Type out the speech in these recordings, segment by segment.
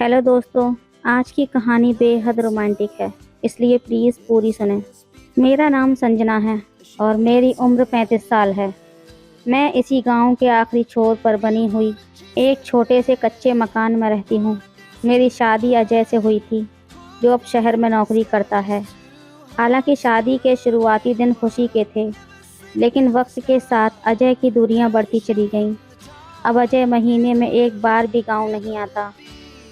Hello दोस्तों। आज की कहानी बेहद रोमांटिक है, इसलिए प्लीज़ पूरी सुनें। मेरा नाम संजना है और मेरी उम्र 35 साल है। मैं इसी गांव के आखिरी छोर पर बनी हुई एक छोटे से कच्चे मकान में रहती हूँ। मेरी शादी अजय से हुई थी, जो अब शहर में नौकरी करता है। हालांकि शादी के शुरुआती दिन खुशी के थे, लेकिन वक्त के साथ अजय की दूरियां बढ़ती चली गईं। अब अजय महीने में एक बार भी गांव नहीं आता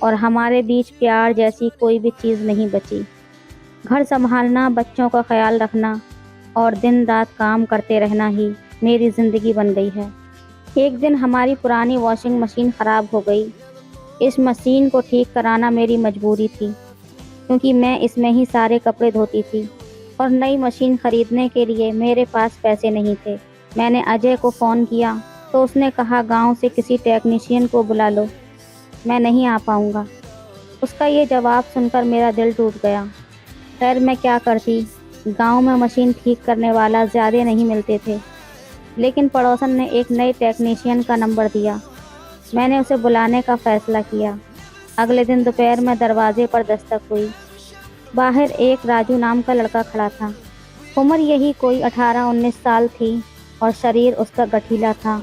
और हमारे बीच प्यार जैसी कोई भी चीज़ नहीं बची। घर संभालना, बच्चों का ख्याल रखना और दिन रात काम करते रहना ही मेरी ज़िंदगी बन गई है। एक दिन हमारी पुरानी वॉशिंग मशीन ख़राब हो गई। इस मशीन को ठीक कराना मेरी मजबूरी थी, क्योंकि मैं इसमें ही सारे कपड़े धोती थी और नई मशीन ख़रीदने के लिए मेरे पास पैसे नहीं थे। मैंने अजय को फ़ोन किया तो उसने कहा, गांव से किसी टेक्नीशियन को बुला लो, मैं नहीं आ पाऊँगा। उसका ये जवाब सुनकर मेरा दिल टूट गया। खैर मैं क्या करती, गांव में मशीन ठीक करने वाला ज़्यादा नहीं मिलते थे। लेकिन पड़ोसन ने एक नए टेक्नीशियन का नंबर दिया। मैंने उसे बुलाने का फ़ैसला किया। अगले दिन दोपहर में दरवाजे पर दस्तक हुई। बाहर एक राजू नाम का लड़का खड़ा था। उम्र यही कोई 18-19 साल थी और शरीर उसका गठीला था।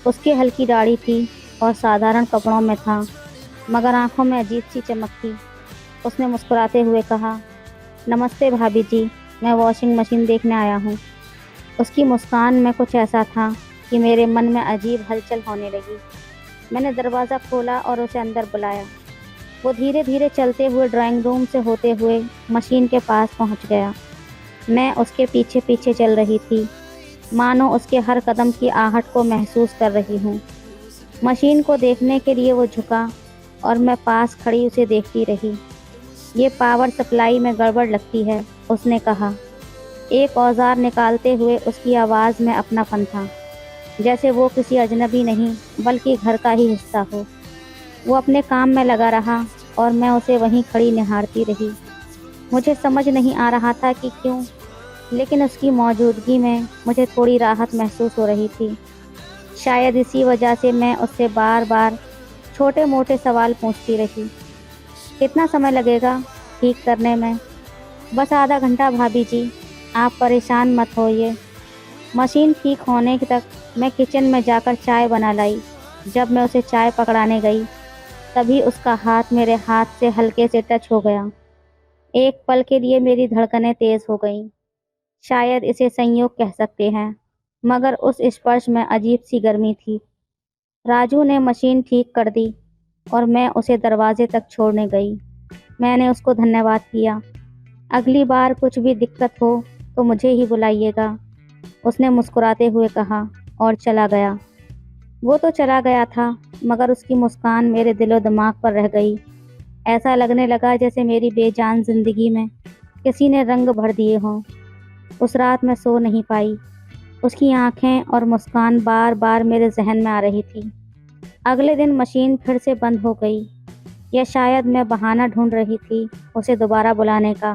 उसकी हल्की दाढ़ी थी और साधारण कपड़ों में था, मगर आंखों में अजीब सी चमक थी। उसने मुस्कुराते हुए कहा, नमस्ते भाभी जी, मैं वॉशिंग मशीन देखने आया हूँ। उसकी मुस्कान में कुछ ऐसा था कि मेरे मन में अजीब हलचल होने लगी। मैंने दरवाज़ा खोला और उसे अंदर बुलाया। वो धीरे धीरे चलते हुए ड्राइंग रूम से होते हुए मशीन के पास पहुँच गया। मैं उसके पीछे पीछे चल रही थी, मानो उसके हर कदम की आहट को महसूस कर रही हूँ। मशीन को देखने के लिए वो झुका और मैं पास खड़ी उसे देखती रही। ये पावर सप्लाई में गड़बड़ लगती है, उसने कहा। एक औजार निकालते हुए उसकी आवाज़ में अपनापन था, जैसे वो किसी अजनबी नहीं बल्कि घर का ही हिस्सा हो। वो अपने काम में लगा रहा और मैं उसे वहीं खड़ी निहारती रही। मुझे समझ नहीं आ रहा था कि क्यों, लेकिन उसकी मौजूदगी में मुझे थोड़ी राहत महसूस हो रही थी। शायद इसी वजह से मैं उससे बार बार छोटे मोटे सवाल पूछती रही। कितना समय लगेगा ठीक करने में? बस आधा घंटा भाभी जी, आप परेशान मत होइए। मशीन ठीक होने तक मैं किचन में जाकर चाय बना लाई। जब मैं उसे चाय पकड़ाने गई, तभी उसका हाथ मेरे हाथ से हल्के से टच हो गया। एक पल के लिए मेरी धड़कनें तेज हो गईं। शायद इसे संयोग कह सकते हैं, मगर उस स्पर्श में अजीब सी गर्मी थी। राजू ने मशीन ठीक कर दी और मैं उसे दरवाजे तक छोड़ने गई। मैंने उसको धन्यवाद किया। अगली बार कुछ भी दिक्कत हो तो मुझे ही बुलाइएगा, उसने मुस्कुराते हुए कहा और चला गया। वो तो चला गया था, मगर उसकी मुस्कान मेरे दिलो दिमाग पर रह गई। ऐसा लगने लगा जैसे मेरी बेजान जिंदगी में किसी ने रंग भर दिए हों। उस रात मैं सो नहीं पाई। उसकी आंखें और मुस्कान बार बार मेरे जहन में आ रही थी। अगले दिन मशीन फिर से बंद हो गई, या शायद मैं बहाना ढूंढ रही थी उसे दोबारा बुलाने का।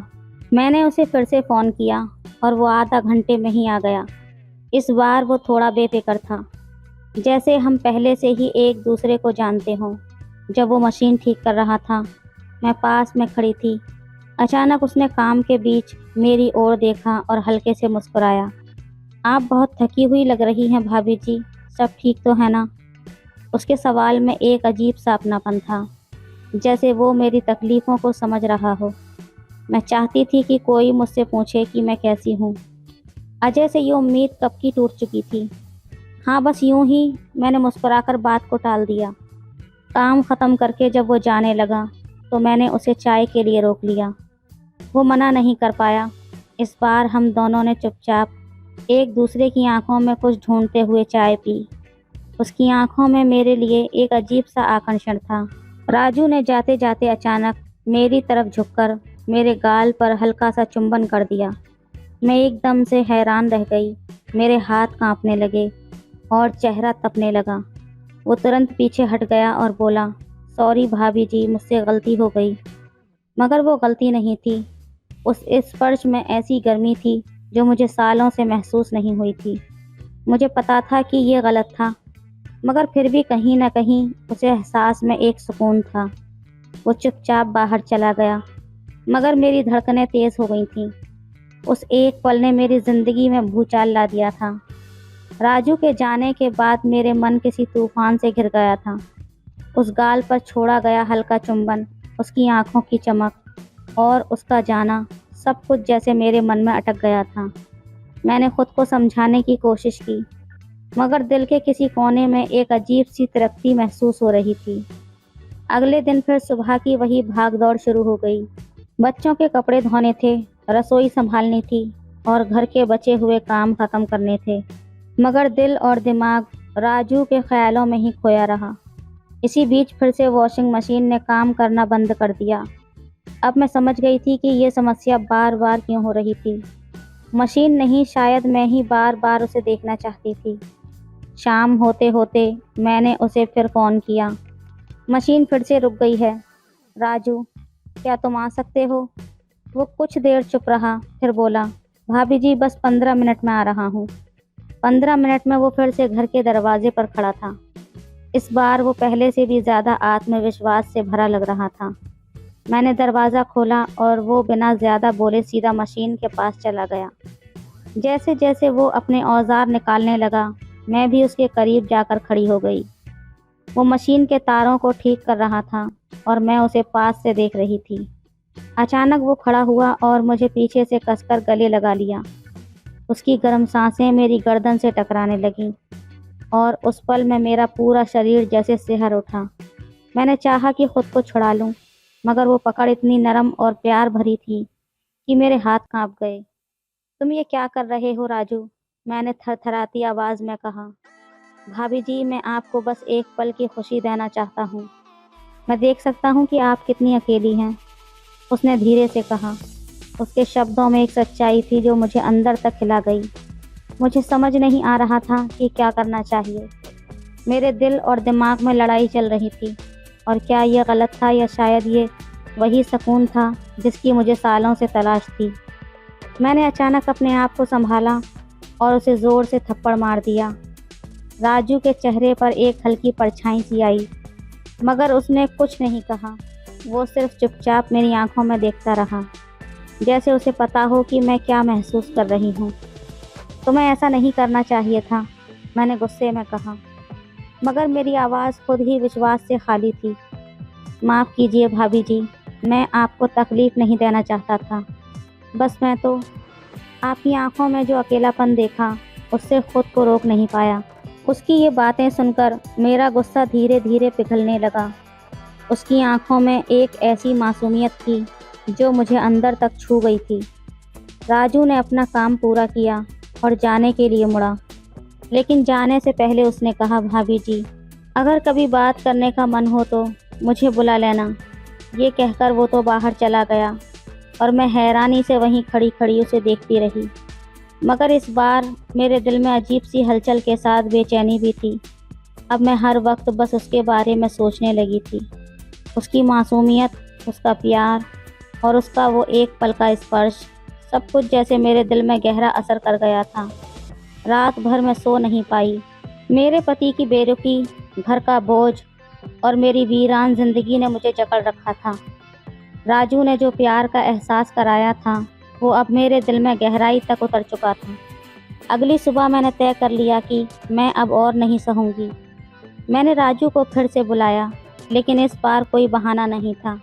मैंने उसे फिर से फ़ोन किया और वो आधा घंटे में ही आ गया। इस बार वो थोड़ा बेफिक्र था, जैसे हम पहले से ही एक दूसरे को जानते हों। जब वो मशीन ठीक कर रहा था, मैं पास में खड़ी थी। अचानक उसने काम के बीच मेरी ओर देखा और हल्के से मुस्कुराया। आप बहुत थकी हुई लग रही हैं भाभी जी, सब ठीक तो है ना? उसके सवाल में एक अजीब सा अपनापन था, जैसे वो मेरी तकलीफ़ों को समझ रहा हो। मैं चाहती थी कि कोई मुझसे पूछे कि मैं कैसी हूँ। अजय से ये उम्मीद कब की टूट चुकी थी। हाँ, बस यूं ही मैंने मुस्कुराकर बात को टाल दिया। काम ख़त्म करके जब वो जाने लगा, तो मैंने उसे चाय के लिए रोक लिया। वो मना नहीं कर पाया। इस बार हम दोनों ने चुपचाप एक दूसरे की आंखों में कुछ ढूंढते हुए चाय पी। उसकी आंखों में मेरे लिए एक अजीब सा आकर्षण था। राजू ने जाते जाते अचानक मेरी तरफ झुककर मेरे गाल पर हल्का सा चुंबन कर दिया। मैं एकदम से हैरान रह गई। मेरे हाथ कांपने लगे और चेहरा तपने लगा। वो तुरंत पीछे हट गया और बोला, सॉरी भाभी जी, मुझसे गलती हो गई। मगर वो गलती नहीं थी। उस स्पर्श में ऐसी गर्मी थी जो मुझे सालों से महसूस नहीं हुई थी। मुझे पता था कि ये गलत था, मगर फिर भी कहीं न कहीं उस एहसास में एक सुकून था। वो चुपचाप बाहर चला गया, मगर मेरी धड़कनें तेज हो गई थीं। उस एक पल ने मेरी जिंदगी में भूचाल ला दिया था। राजू के जाने के बाद मेरे मन किसी तूफान से घिर गया था। उस गाल पर छोड़ा गया हल्का चुंबन, उसकी आंखों की चमक और उसका जाना, सब कुछ जैसे मेरे मन में अटक गया था। मैंने खुद को समझाने की कोशिश की, मगर दिल के किसी कोने में एक अजीब सी तिरकती महसूस हो रही थी। अगले दिन फिर सुबह की वही भाग दौड़ शुरू हो गई। बच्चों के कपड़े धोने थे, रसोई संभालनी थी और घर के बचे हुए काम खत्म करने थे, मगर दिल और दिमाग राजू के ख्यालों में ही खोया रहा। इसी बीच फिर से वॉशिंग मशीन ने काम करना बंद कर दिया। अब मैं समझ गई थी कि ये समस्या बार बार क्यों हो रही थी। मशीन नहीं, शायद मैं ही बार बार उसे देखना चाहती थी। शाम होते होते मैंने उसे फिर फ़ोन किया। मशीन फिर से रुक गई है। राजू, क्या तुम आ सकते हो? वो कुछ देर चुप रहा, फिर बोला, भाभी जी बस 15 मिनट में आ रहा हूँ। 15 मिनट में वो फिर से घर के दरवाजे पर खड़ा था। इस बार वो पहले से भी ज़्यादा आत्मविश्वास से भरा लग रहा था। मैंने दरवाज़ा खोला और वो बिना ज़्यादा बोले सीधा मशीन के पास चला गया। जैसे जैसे वो अपने औजार निकालने लगा, मैं भी उसके करीब जाकर खड़ी हो गई। वो मशीन के तारों को ठीक कर रहा था और मैं उसे पास से देख रही थी। अचानक वो खड़ा हुआ और मुझे पीछे से कसकर गले लगा लिया। उसकी गर्म सांसें मेरी गर्दन से टकराने लगीं और उस पल में मेरा पूरा शरीर जैसे सिहर उठा। मैंने चाहा कि खुद को छुड़ा लूं, मगर वो पकड़ इतनी नरम और प्यार भरी थी कि मेरे हाथ कांप गए। तुम ये क्या कर रहे हो राजू? मैंने थरथराती आवाज़ में कहा। भाभी जी, मैं आपको बस एक पल की खुशी देना चाहता हूँ। मैं देख सकता हूँ कि आप कितनी अकेली हैं, उसने धीरे से कहा। उसके शब्दों में एक सच्चाई थी जो मुझे अंदर तक हिला गई। मुझे समझ नहीं आ रहा था कि क्या करना चाहिए। मेरे दिल और दिमाग में लड़ाई चल रही थी, और क्या यह गलत था या शायद ये वही सुकून था जिसकी मुझे सालों से तलाश थी। मैंने अचानक अपने आप को संभाला और उसे ज़ोर से थप्पड़ मार दिया। राजू के चेहरे पर एक हल्की परछाई सी आई, मगर उसने कुछ नहीं कहा। वो सिर्फ चुपचाप मेरी आंखों में देखता रहा, जैसे उसे पता हो कि मैं क्या महसूस कर रही हूँ। तुम्हें ऐसा नहीं करना चाहिए था, मैंने गुस्से में कहा, मगर मेरी आवाज़ खुद ही विश्वास से खाली थी। माफ़ कीजिए भाभी जी, मैं आपको तकलीफ़ नहीं देना चाहता था। बस मैं तो आपकी आंखों में जो अकेलापन देखा, उससे खुद को रोक नहीं पाया। उसकी ये बातें सुनकर मेरा गुस्सा धीरे धीरे पिघलने लगा। उसकी आंखों में एक ऐसी मासूमियत थी जो मुझे अंदर तक छू गई थी। राजू ने अपना काम पूरा किया और जाने के लिए मुड़ा, लेकिन जाने से पहले उसने कहा, भाभी जी, अगर कभी बात करने का मन हो तो मुझे बुला लेना। ये कहकर वो तो बाहर चला गया और मैं हैरानी से वहीं खड़ी खड़ी उसे देखती रही। मगर इस बार मेरे दिल में अजीब सी हलचल के साथ बेचैनी भी थी। अब मैं हर वक्त बस उसके बारे में सोचने लगी थी। उसकी मासूमियत, उसका प्यार और उसका वो एक पल का स्पर्श, सब कुछ जैसे मेरे दिल में गहरा असर कर गया था। रात भर मैं सो नहीं पाई। मेरे पति की बेरुखी, घर का बोझ और मेरी वीरान जिंदगी ने मुझे जकड़ रखा था। राजू ने जो प्यार का एहसास कराया था, वो अब मेरे दिल में गहराई तक उतर चुका था। अगली सुबह मैंने तय कर लिया कि मैं अब और नहीं सहूँगी। मैंने राजू को फिर से बुलाया, लेकिन इस बार कोई बहाना नहीं था।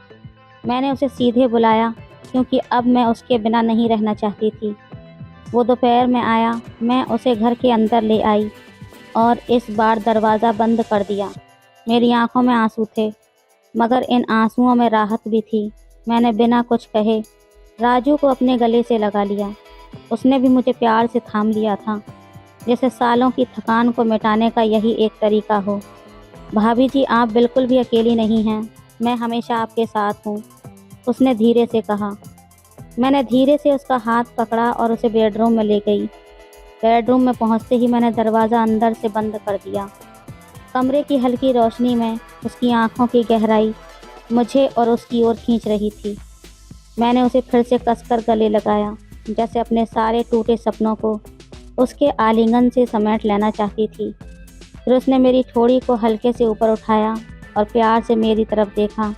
मैंने उसे सीधे बुलाया क्योंकि अब मैं उसके बिना नहीं रहना चाहती थी। वो दोपहर में आया, मैं उसे घर के अंदर ले आई और इस बार दरवाज़ा बंद कर दिया। मेरी आंखों में आंसू थे, मगर इन आंसुओं में राहत भी थी। मैंने बिना कुछ कहे राजू को अपने गले से लगा लिया। उसने भी मुझे प्यार से थाम लिया था, जैसे सालों की थकान को मिटाने का यही एक तरीका हो। भाभी जी, आप बिल्कुल भी अकेली नहीं हैं, मैं हमेशा आपके साथ हूँ, उसने धीरे से कहा। मैंने धीरे से उसका हाथ पकड़ा और उसे बेडरूम में ले गई। बेडरूम में पहुँचते ही मैंने दरवाज़ा अंदर से बंद कर दिया। कमरे की हल्की रोशनी में उसकी आंखों की गहराई मुझे और उसकी ओर खींच रही थी। मैंने उसे फिर से कसकर गले लगाया, जैसे अपने सारे टूटे सपनों को उसके आलिंगन से समेट लेना चाहती थी। फिर उसने मेरी ठोड़ी को हल्के से ऊपर उठाया और प्यार से मेरी तरफ देखा।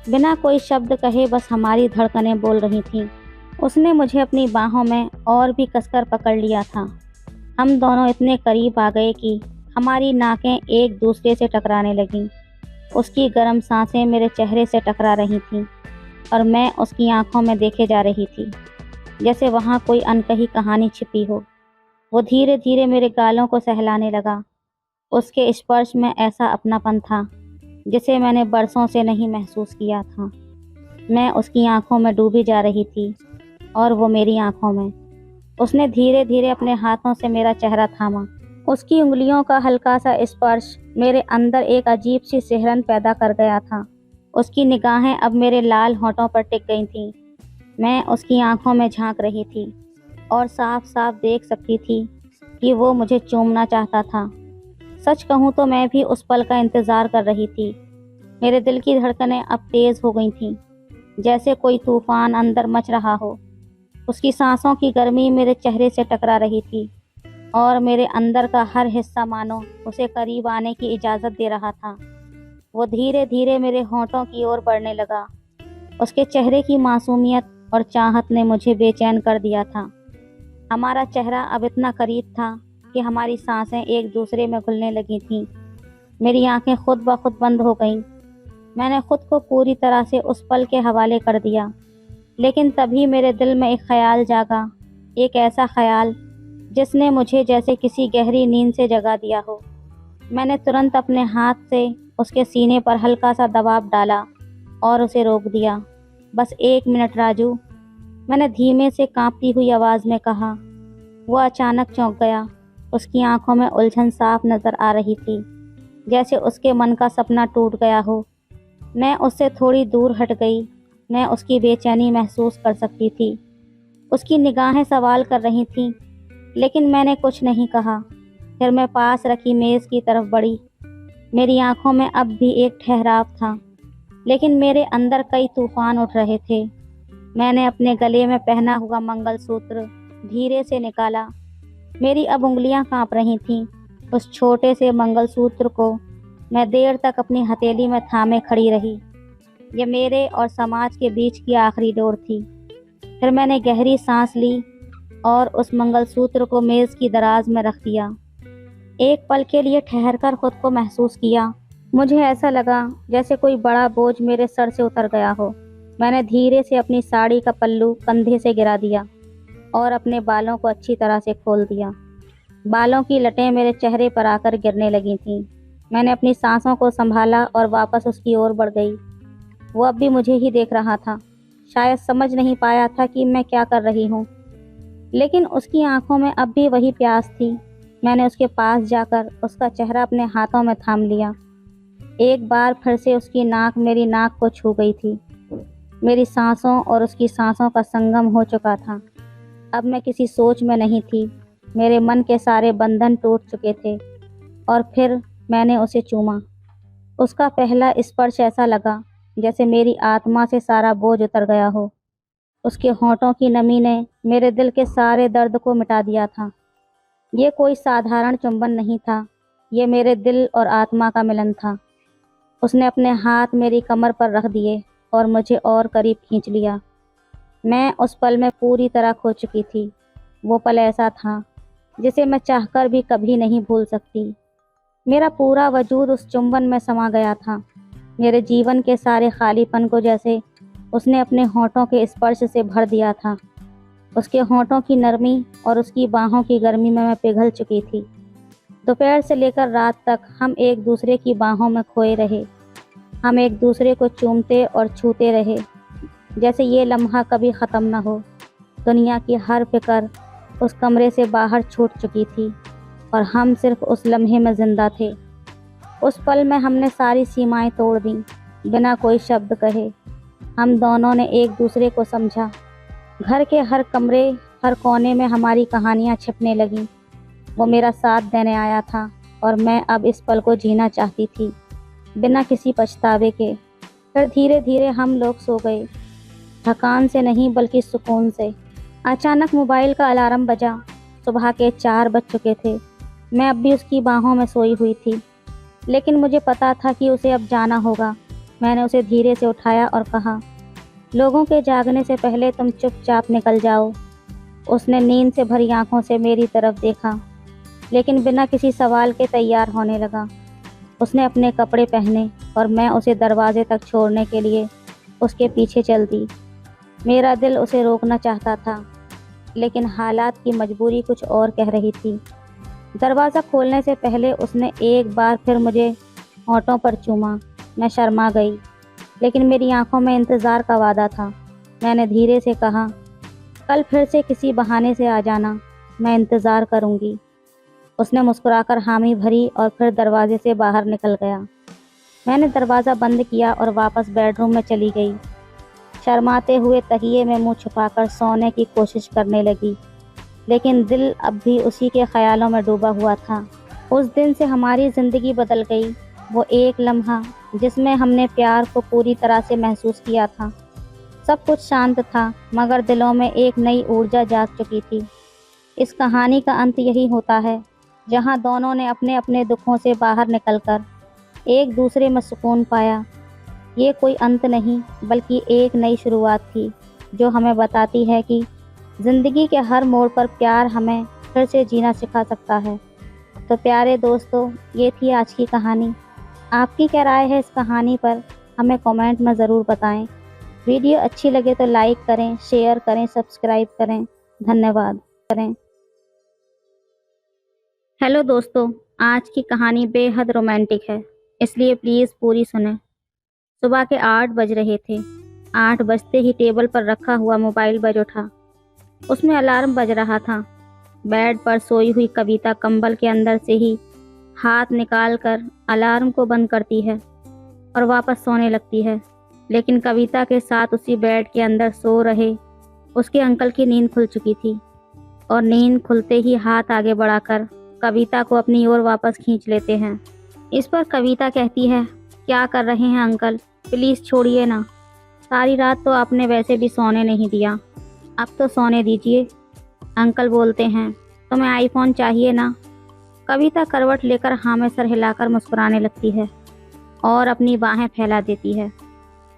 बिना कोई शब्द कहे बस हमारी धड़कनें बोल रही थीं। उसने मुझे अपनी बाहों में और भी कसकर पकड़ लिया था। हम दोनों इतने करीब आ गए कि हमारी नाकें एक दूसरे से टकराने लगीं। उसकी गर्म सांसें मेरे चेहरे से टकरा रही थीं और मैं उसकी आंखों में देखे जा रही थी, जैसे वहाँ कोई अनकही कहानी छिपी हो। वो धीरे धीरे मेरे गालों को सहलाने लगा। उसके स्पर्श में ऐसा अपनापन था जिसे मैंने बरसों से नहीं महसूस किया था। मैं उसकी आंखों में डूबी जा रही थी और वो मेरी आंखों में। उसने धीरे धीरे अपने हाथों से मेरा चेहरा थामा। उसकी उंगलियों का हल्का सा स्पर्श मेरे अंदर एक अजीब सी सिहरन पैदा कर गया था। उसकी निगाहें अब मेरे लाल होंठों पर टिक गई थीं। मैं उसकी आंखों में झांक रही थी और साफ साफ देख सकती थी कि वो मुझे चूमना चाहता था। सच कहूँ तो मैं भी उस पल का इंतज़ार कर रही थी। मेरे दिल की धड़कनें अब तेज़ हो गई थीं, जैसे कोई तूफान अंदर मच रहा हो। उसकी सांसों की गर्मी मेरे चेहरे से टकरा रही थी और मेरे अंदर का हर हिस्सा मानो उसे करीब आने की इजाज़त दे रहा था। वो धीरे धीरे मेरे होंठों की ओर बढ़ने लगा। उसके चेहरे की मासूमियत और चाहत ने मुझे बेचैन कर दिया था। हमारा चेहरा अब इतना करीब था कि हमारी सांसें एक दूसरे में घुलने लगी थीं। मेरी आंखें खुद ब खुद बंद हो गईं। मैंने खुद को पूरी तरह से उस पल के हवाले कर दिया। लेकिन तभी मेरे दिल में एक ख्याल जागा, एक ऐसा ख्याल जिसने मुझे जैसे किसी गहरी नींद से जगा दिया हो। मैंने तुरंत अपने हाथ से उसके सीने पर हल्का सा दबाव डाला और उसे रोक दिया। बस 1 मिनट राजू, मैंने धीमे से कांपती हुई आवाज़ में कहा। वो अचानक चौंक गया। उसकी आंखों में उलझन साफ नज़र आ रही थी, जैसे उसके मन का सपना टूट गया हो। मैं उससे थोड़ी दूर हट गई। मैं उसकी बेचैनी महसूस कर सकती थी। उसकी निगाहें सवाल कर रही थीं, लेकिन मैंने कुछ नहीं कहा। फिर मैं पास रखी मेज़ की तरफ बढ़ी। मेरी आंखों में अब भी एक ठहराव था, लेकिन मेरे अंदर कई तूफान उठ रहे थे। मैंने अपने गले में पहना हुआ मंगलसूत्र धीरे से निकाला। मेरी अब उंगलियां कांप रही थीं। उस छोटे से मंगलसूत्र को मैं देर तक अपनी हथेली में थामे खड़ी रही। ये मेरे और समाज के बीच की आखिरी डोर थी। फिर मैंने गहरी सांस ली और उस मंगलसूत्र को मेज़ की दराज में रख दिया। एक पल के लिए ठहरकर खुद को महसूस किया। मुझे ऐसा लगा जैसे कोई बड़ा बोझ मेरे सर से उतर गया हो। मैंने धीरे से अपनी साड़ी का पल्लू कंधे से गिरा दिया और अपने बालों को अच्छी तरह से खोल दिया। बालों की लटें मेरे चेहरे पर आकर गिरने लगी थीं। मैंने अपनी सांसों को संभाला और वापस उसकी ओर बढ़ गई। वो अब भी मुझे ही देख रहा था। शायद समझ नहीं पाया था कि मैं क्या कर रही हूँ, लेकिन उसकी आंखों में अब भी वही प्यास थी। मैंने उसके पास जाकर उसका चेहरा अपने हाथों में थाम लिया। एक बार फिर से उसकी नाक मेरी नाक को छू गई थी। मेरी सांसों और उसकी सांसों का संगम हो चुका था। अब मैं किसी सोच में नहीं थी। मेरे मन के सारे बंधन टूट चुके थे और फिर मैंने उसे चूमा। उसका पहला स्पर्श ऐसा लगा जैसे मेरी आत्मा से सारा बोझ उतर गया हो। उसके होंठों की नमी ने मेरे दिल के सारे दर्द को मिटा दिया था। ये कोई साधारण चुंबन नहीं था, ये मेरे दिल और आत्मा का मिलन था। उसने अपने हाथ मेरी कमर पर रख दिए और मुझे और करीब खींच लिया। मैं उस पल में पूरी तरह खो चुकी थी। वो पल ऐसा था जिसे मैं चाहकर भी कभी नहीं भूल सकती। मेरा पूरा वजूद उस चुंबन में समा गया था। मेरे जीवन के सारे खालीपन को जैसे उसने अपने होंठों के स्पर्श से भर दिया था। उसके होंठों की नरमी और उसकी बाहों की गर्मी में मैं पिघल चुकी थी। दोपहर से लेकर रात तक हम एक दूसरे की बाहों में खोए रहे। हम एक दूसरे को चूमते और छूते रहे, जैसे ये लम्हा कभी ख़त्म न हो। दुनिया की हर फिक्र उस कमरे से बाहर छूट चुकी थी और हम सिर्फ उस लम्हे में ज़िंदा थे। उस पल में हमने सारी सीमाएं तोड़ दी, बिना कोई शब्द कहे। हम दोनों ने एक दूसरे को समझा। घर के हर कमरे, हर कोने में हमारी कहानियां छिपने लगीं। वो मेरा साथ देने आया था और मैं अब इस पल को जीना चाहती थी, बिना किसी पछतावे के। फिर धीरे धीरे हम लोग सो गए, थकान से नहीं बल्कि सुकून से। अचानक मोबाइल का अलार्म बजा। सुबह के 4 बज चुके थे। मैं अब भी उसकी बाहों में सोई हुई थी, लेकिन मुझे पता था कि उसे अब जाना होगा। मैंने उसे धीरे से उठाया और कहा, लोगों के जागने से पहले तुम चुपचाप निकल जाओ। उसने नींद से भरी आंखों से मेरी तरफ देखा, लेकिन बिना किसी सवाल के तैयार होने लगा। उसने अपने कपड़े पहने और मैं उसे दरवाजे तक छोड़ने के लिए उसके पीछे चल दी। मेरा दिल उसे रोकना चाहता था, लेकिन हालात की मजबूरी कुछ और कह रही थी। दरवाज़ा खोलने से पहले उसने एक बार फिर मुझे होंठों पर चूमा। मैं शर्मा गई, लेकिन मेरी आंखों में इंतज़ार का वादा था। मैंने धीरे से कहा, कल फिर से किसी बहाने से आ जाना, मैं इंतज़ार करूँगी। उसने मुस्कुराकर हामी भरी और फिर दरवाजे से बाहर निकल गया। मैंने दरवाज़ा बंद किया और वापस बेडरूम में चली गई। शर्माते हुए तकिए में मुंह छुपाकर सोने की कोशिश करने लगी, लेकिन दिल अब भी उसी के ख्यालों में डूबा हुआ था। उस दिन से हमारी ज़िंदगी बदल गई। वो एक लम्हा जिसमें हमने प्यार को पूरी तरह से महसूस किया था। सब कुछ शांत था, मगर दिलों में एक नई ऊर्जा जाग चुकी थी। इस कहानी का अंत यही होता है, जहाँ दोनों ने अपने अपने दुखों से बाहर निकलकर एक दूसरे में सुकून पाया। ये कोई अंत नहीं, बल्कि एक नई शुरुआत थी, जो हमें बताती है कि ज़िंदगी के हर मोड़ पर प्यार हमें फिर से जीना सिखा सकता है। तो प्यारे दोस्तों, ये थी आज की कहानी। आपकी क्या राय है इस कहानी पर, हमें कमेंट में ज़रूर बताएं। वीडियो अच्छी लगे तो लाइक करें, शेयर करें, सब्सक्राइब करें। धन्यवाद करें। हेलो दोस्तों, आज की कहानी बेहद रोमांटिक है, इसलिए प्लीज़ पूरी सुनें। सुबह के 8 बज रहे थे। 8 बजते ही टेबल पर रखा हुआ मोबाइल बज उठा। उसमें अलार्म बज रहा था। बेड पर सोई हुई कविता कंबल के अंदर से ही हाथ निकालकर अलार्म को बंद करती है और वापस सोने लगती है। लेकिन कविता के साथ उसी बेड के अंदर सो रहे उसके अंकल की नींद खुल चुकी थी और नींद खुलते ही हाथ आगे बढ़ाकर कविता को अपनी ओर वापस खींच लेते हैं। इस पर कविता कहती है, क्या कर रहे हैं अंकल, प्लीज़ छोड़िए ना। सारी रात तो आपने वैसे भी सोने नहीं दिया, अब तो सोने दीजिए। अंकल बोलते हैं, तुम्हें आईफोन चाहिए ना। कविता करवट लेकर हाँ में सर हिलाकर मुस्कुराने लगती है और अपनी बाहें फैला देती है।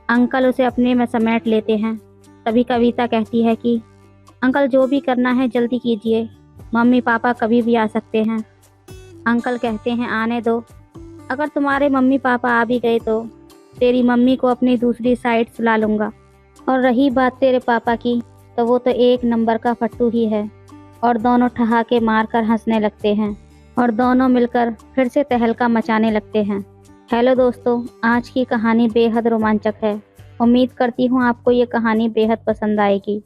अंकल उसे अपने में समेट लेते हैं। तभी कविता कहती है कि अंकल जो भी करना है जल्दी कीजिए, मम्मी पापा कभी भी आ सकते हैं। अंकल कहते हैं, आने दो, अगर तुम्हारे मम्मी पापा आ भी गए तो तेरी मम्मी को अपनी दूसरी साइड सुला लूँगा। और रही बात तेरे पापा की, तो वो तो एक नंबर का फट्टू ही है। और दोनों ठहाके मारकर हंसने लगते हैं और दोनों मिलकर फिर से तहलका मचाने लगते हैं। हेलो दोस्तों, आज की कहानी बेहद रोमांचक है। उम्मीद करती हूँ आपको ये कहानी बेहद पसंद आएगी।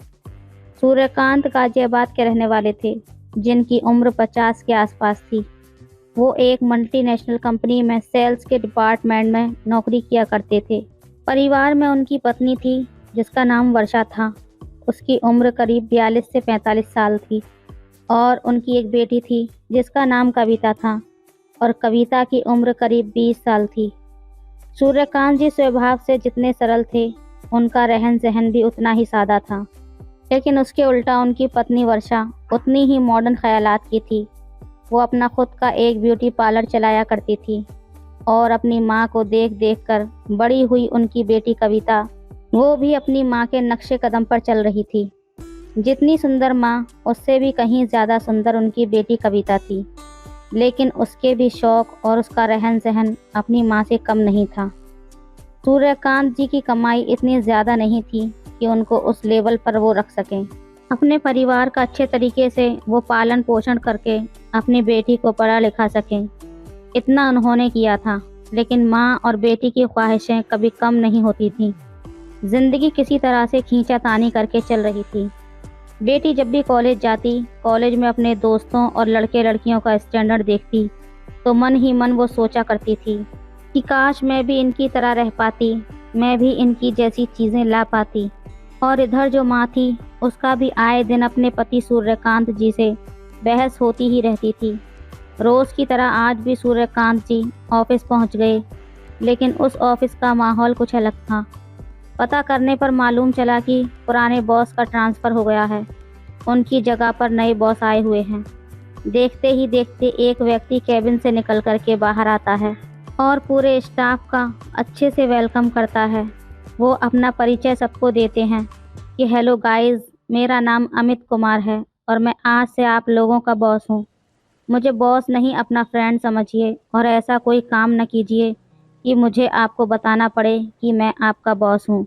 सूर्यकांत गाजियाबाद के रहने वाले थे, जिनकी उम्र 50 के आसपास थी। वो एक मल्टीनेशनल कंपनी में सेल्स के डिपार्टमेंट में नौकरी किया करते थे। परिवार में उनकी पत्नी थी, जिसका नाम वर्षा था। उसकी उम्र करीब 42 से 45 साल थी और उनकी एक बेटी थी, जिसका नाम कविता था और कविता की उम्र करीब 20 साल थी। सूर्यकांत जी स्वभाव से जितने सरल थे, उनका रहन सहन भी उतना ही सादा था। लेकिन उसके उल्टा उनकी पत्नी वर्षा उतनी ही मॉडर्न ख्यालात की थी। वो अपना खुद का एक ब्यूटी पार्लर चलाया करती थी और अपनी माँ को देख देख कर बड़ी हुई उनकी बेटी कविता, वो भी अपनी माँ के नक्शे कदम पर चल रही थी। जितनी सुंदर माँ, उससे भी कहीं ज़्यादा सुंदर उनकी बेटी कविता थी। लेकिन उसके भी शौक़ और उसका रहन सहन अपनी माँ से कम नहीं था। सूर्यकांत जी की कमाई इतनी ज़्यादा नहीं थी कि उनको उस लेवल पर वो रख सकें। अपने परिवार का अच्छे तरीके से वो पालन पोषण करके अपनी बेटी को पढ़ा लिखा सकें, इतना उन्होंने किया था। लेकिन माँ और बेटी की ख्वाहिशें कभी कम नहीं होती थीं। ज़िंदगी किसी तरह से खींचातानी करके चल रही थी। बेटी जब भी कॉलेज जाती, कॉलेज में अपने दोस्तों और लड़के लड़कियों का स्टैंडर्ड देखती, तो मन ही मन वो सोचा करती थी कि काश मैं भी इनकी तरह रह पाती, मैं भी इनकी जैसी चीज़ें ला पाती। और इधर जो माँ थी, उसका भी आए दिन अपने पति सूर्यकांत जी से बहस होती ही रहती थी। रोज़ की तरह आज भी सूर्यकांत जी ऑफिस पहुँच गए, लेकिन उस ऑफिस का माहौल कुछ अलग था। पता करने पर मालूम चला कि पुराने बॉस का ट्रांसफ़र हो गया है, उनकी जगह पर नए बॉस आए हुए हैं। देखते ही देखते एक व्यक्ति कैबिन से निकल कर के बाहर आता है और पूरे स्टाफ का अच्छे से वेलकम करता है। वो अपना परिचय सबको देते हैं कि हेलो गाइस, मेरा नाम अमित कुमार है और मैं आज से आप लोगों का बॉस हूँ। मुझे बॉस नहीं, अपना फ्रेंड समझिए और ऐसा कोई काम न कीजिए कि मुझे आपको बताना पड़े कि मैं आपका बॉस हूँ।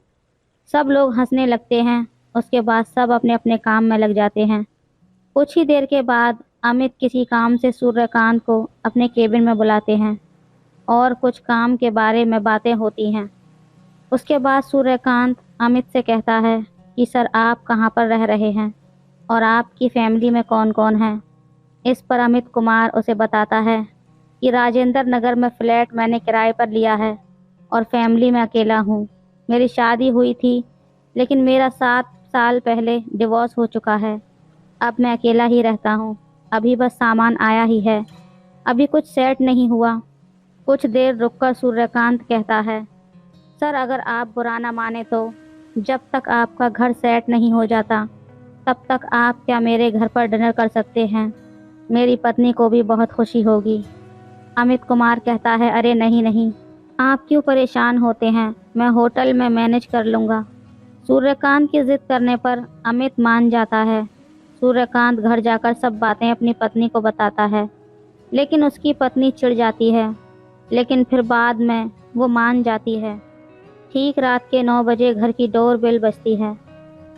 सब लोग हंसने लगते हैं। उसके बाद सब अपने अपने काम में लग जाते हैं। कुछ ही देर के बाद अमित किसी काम से सूर्यकांत को अपने केबिन में बुलाते हैं और कुछ काम के बारे में बातें होती हैं। उसके बाद सूर्यकांत अमित से कहता है कि सर, आप कहाँ पर रह रहे हैं और आपकी फैमिली में कौन कौन है। इस पर अमित कुमार उसे बताता है कि राजेंद्र नगर में फ्लैट मैंने किराए पर लिया है और फैमिली में अकेला हूँ। मेरी शादी हुई थी लेकिन मेरा 7 साल पहले डिवोर्स हो चुका है। अब मैं अकेला ही रहता हूँ। अभी बस सामान आया ही है, अभी कुछ सेट नहीं हुआ। कुछ देर रुककर सूर्यकांत कहता है, सर अगर आप बुरा ना माने तो जब तक आपका घर सेट नहीं हो जाता तब तक आप क्या मेरे घर पर डिनर कर सकते हैं। मेरी पत्नी को भी बहुत खुशी होगी। अमित कुमार कहता है, अरे नहीं नहीं, आप क्यों परेशान होते हैं, मैं होटल में मैनेज कर लूँगा। सूर्यकांत की जिद करने पर अमित मान जाता है। सूर्यकांत घर जाकर सब बातें अपनी पत्नी को बताता है, लेकिन उसकी पत्नी चिढ़ जाती है, लेकिन फिर बाद में वो मान जाती है। ठीक रात के 9 बजे घर की डोरबेल बजती है।